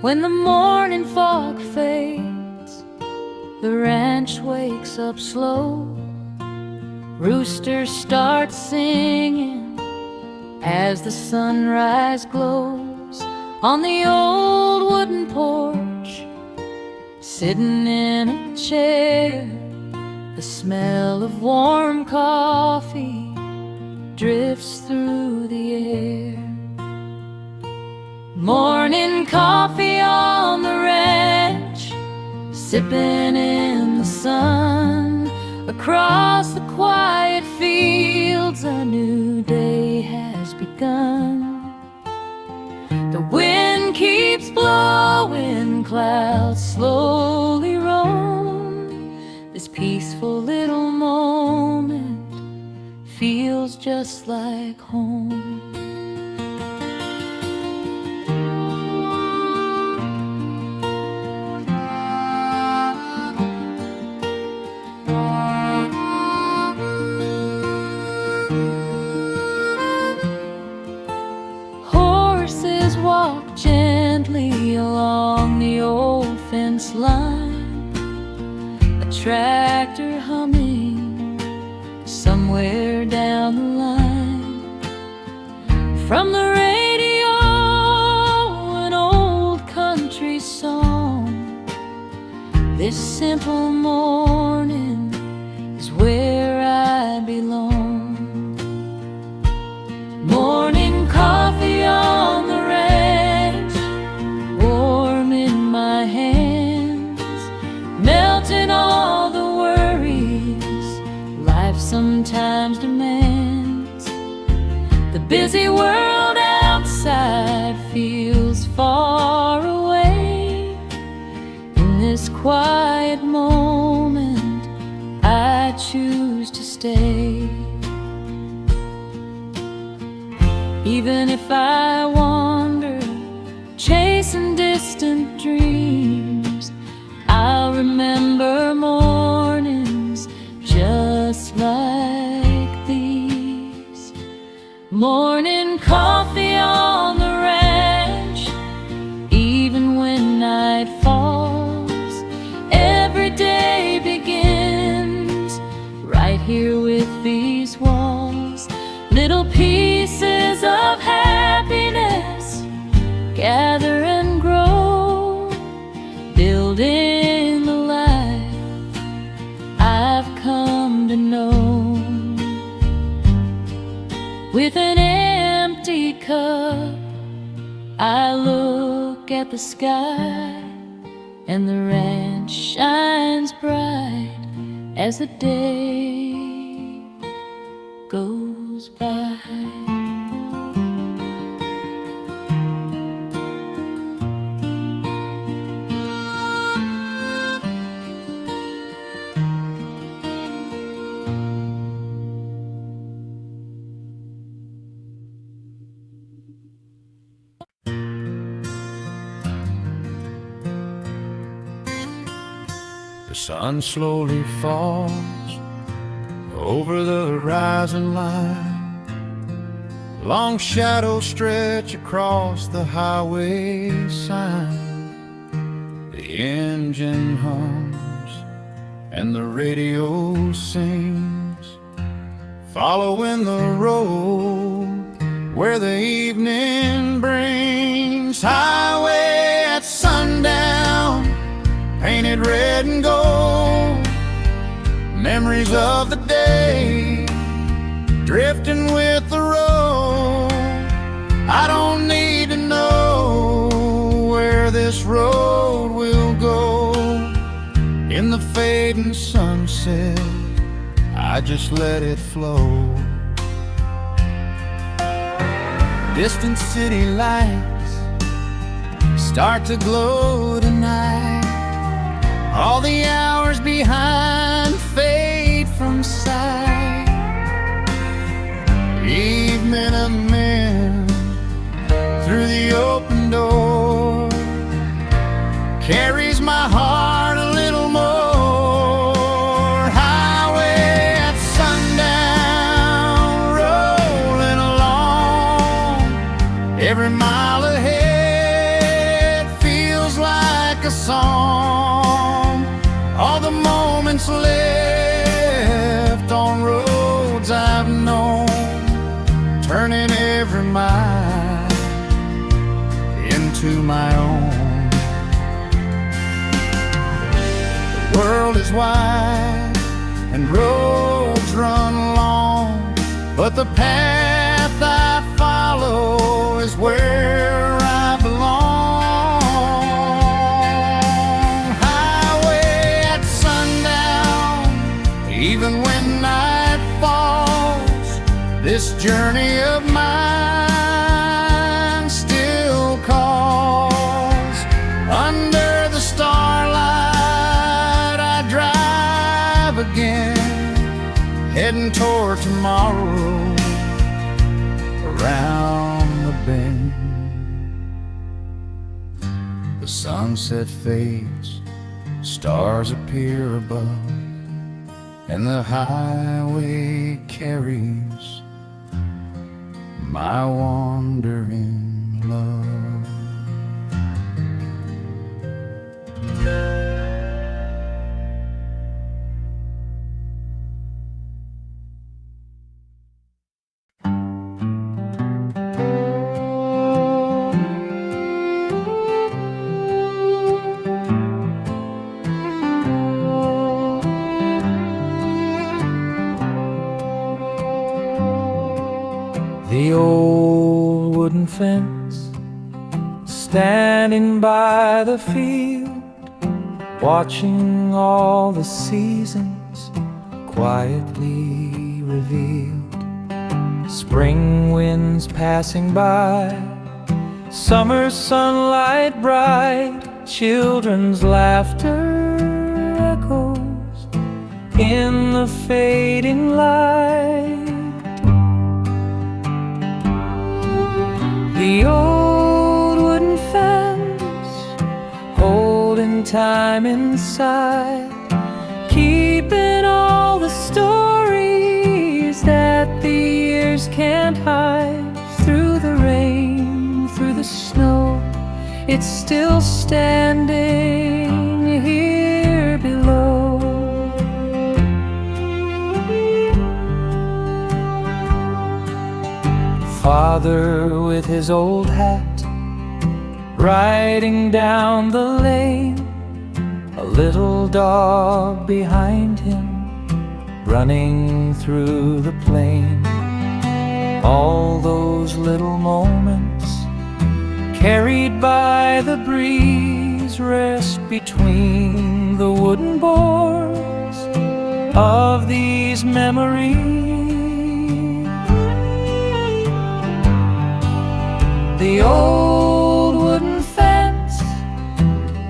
When the morning fog fades, the ranch wakes up slow. Roosters start singing as the sunrise glows. On the old wooden porch, sitting in a chair, the smell of warm coffee drifts through the air. Morning coffee on the ranch, sipping in the sun. Across the quiet fields, a new day has begun. The wind keeps blowing, clouds slowly roam. This peaceful little moment feels just like home. Walk gently along the old fence line, a tractor humming somewhere down the line. From the radio, an old country song. This simple morning is where I belong. Morning coffee on the ranch, warm in my hands, melting all the worries life sometimes demands. The busy world outside feels far away. In this quiet moment, I choose to stay. Even if I wander, chasing distant dreams, I'll remember mornings just like these. Morning coffee on the ranch, even when night falls. Every day begins right here with these walls. Little pieces of happiness gather and grow. With an empty cup, I look at the sky, and the ranch shines bright as the day goes by. The sun slowly falls over the horizon line. Long shadows stretch across the highway sign. The engine hums and the radio sings, following the road where the evening brings. Highway at sundown, painted red and gold, memories of the day drifting with the road. I don't need to know where this road will go. In the fading sunset, I just let it flow. Distant city lights start to glow tonight. All the hours behind fade from sight. Evening of men through the open door carries my heart a little more. Highway at sundown, rolling along. Every mile ahead feels like a song. All the moments left on roads I've known, turning every mile into my own. The world is wide and roads run long, but the path I follow is where I belong. Even when night falls, this journey of mine still calls. Under the starlight I drive again, heading toward tomorrow around the bend. The sunset fades, stars appear above, and the highway carries my wandering love. The old wooden fence, standing by the field, watching all the seasons quietly revealed. Spring winds passing by, summer sunlight bright, children's laughter echoes in the fading light. The old wooden fence, holding time inside, keeping all the stories that the years can't hide. Through the rain, through the snow, it's still standing here below. Father with his old hat, riding down the lane, a little dog behind him, running through the plain. all those little moments carried by the breeze rest between the wooden boards of these memories. The old wooden fence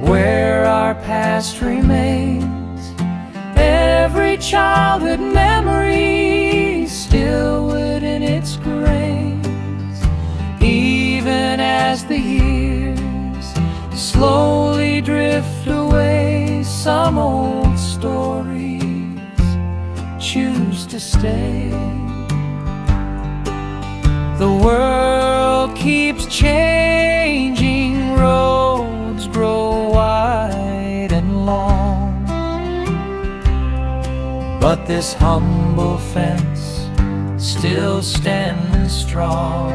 where our past remains, every childhood memory still within its grains. Even as the years slowly drift away, some old stories choose to stay. The world keeps changing, roads grow wide and long, but this humble fence still stands strong.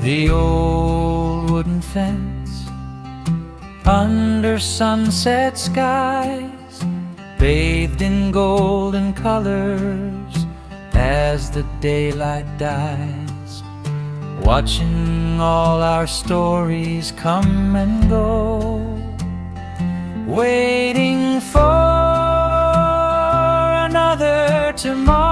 The old wooden fence under sunset skies, bathed in golden colors as the daylight dies, watching all our stories come and go, waiting for another tomorrow.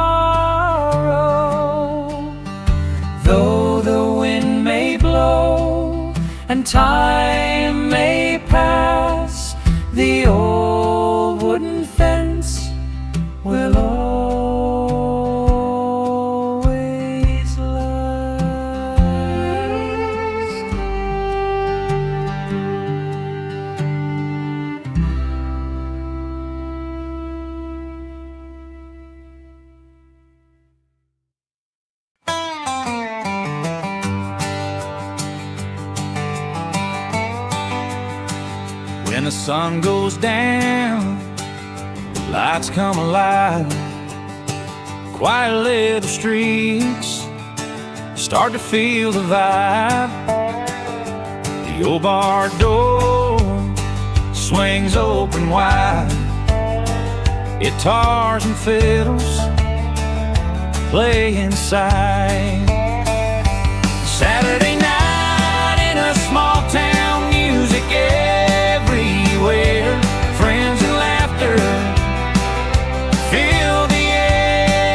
Though the wind may blow and time may pass, the old wooden fence will always last. When the sun goes down, lights come alive, quiet little streets start to feel the vibe. The old bar door swings open wide, guitars and fiddles play inside. Saturday night in a small town, music everywhere, friends and laughter fill the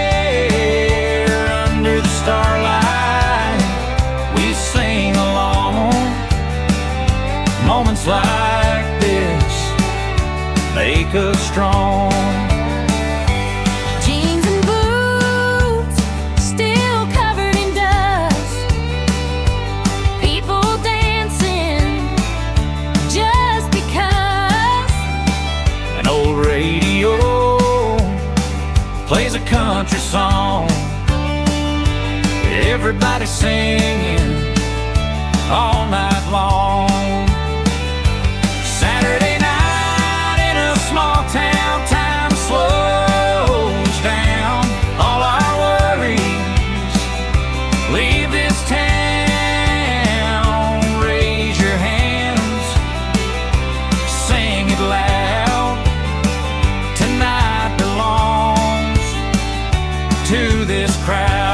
air. Under the starlight we sing along, moments like this make us strong. Jeans and boots still covered in dust, people dancing just because. An old radio plays a country song, everybody singing all night long. Saturday night in a small town, time slows down, all our worries leave this town. Raise your hands, sing it loud, tonight belongs to this crowd.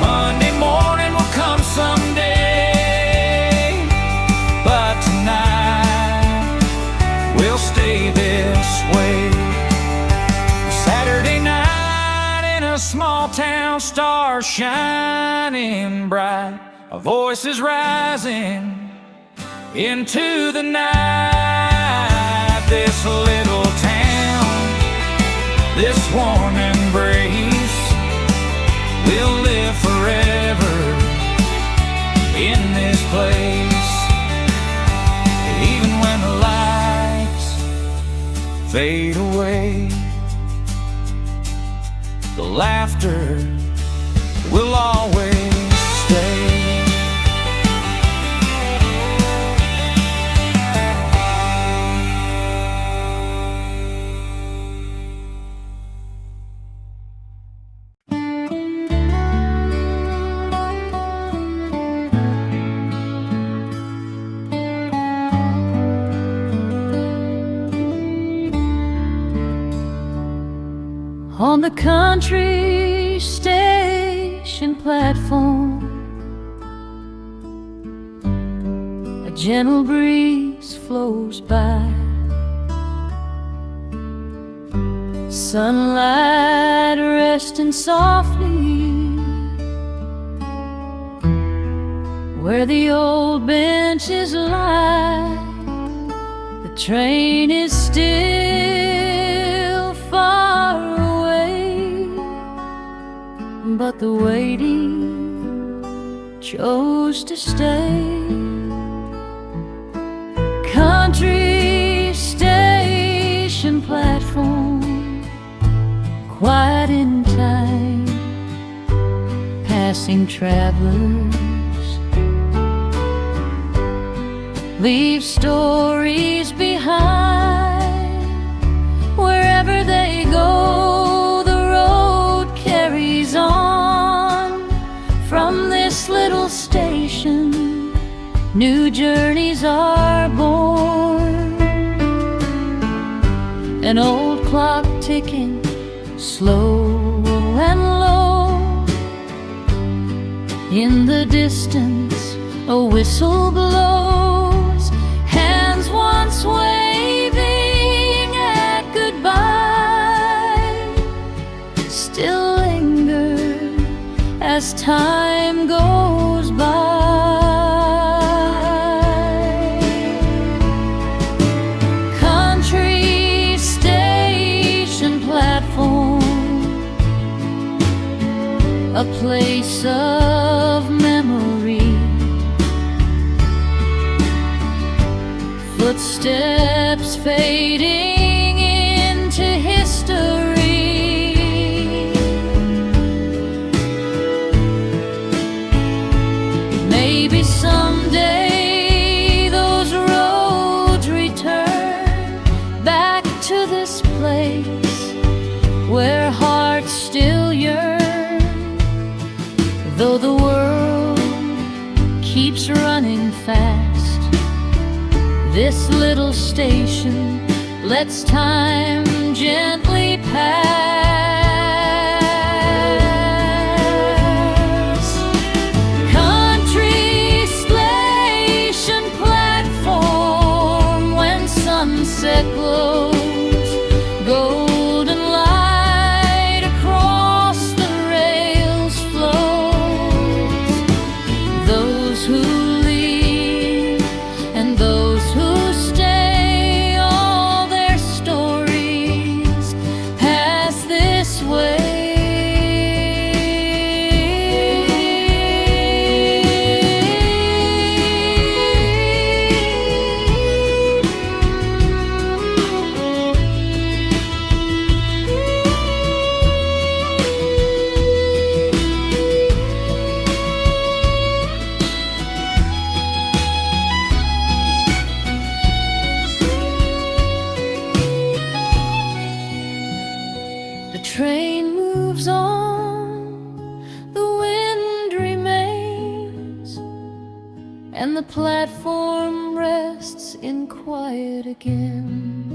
Monday morning will come someday, but tonight we'll stay this way. Saturday night in a small town, stars shining bright, our voices rising into the night. This little town, this warm embrace will live forever fade away. The laughter will always stay. On the country station platform, a gentle breeze flows by. Sunlight resting softly where the old benches lie. The train is still far away, but the waiting chose to stay. Country station platform, quiet in time, passing travelers leave stories behind. Wherever they go, the road carries on. From this little station, new journeys are born. An old clock ticking, slow and low. In the distance, a whistle blows. Hands once waving at goodbye still linger as time goes by. Country station platform, a place of memory. Footsteps fading into history. Maybe someday those roads return back to this place where hearts still yearn. Though the world keeps running fast, this little station lets time gently pass. Country station platform, when sunset glows, golden light across the rails flows. Those who leave and those who stay, all their stories pass this way. The train moves on, the wind remains, and the platform rests in quiet again.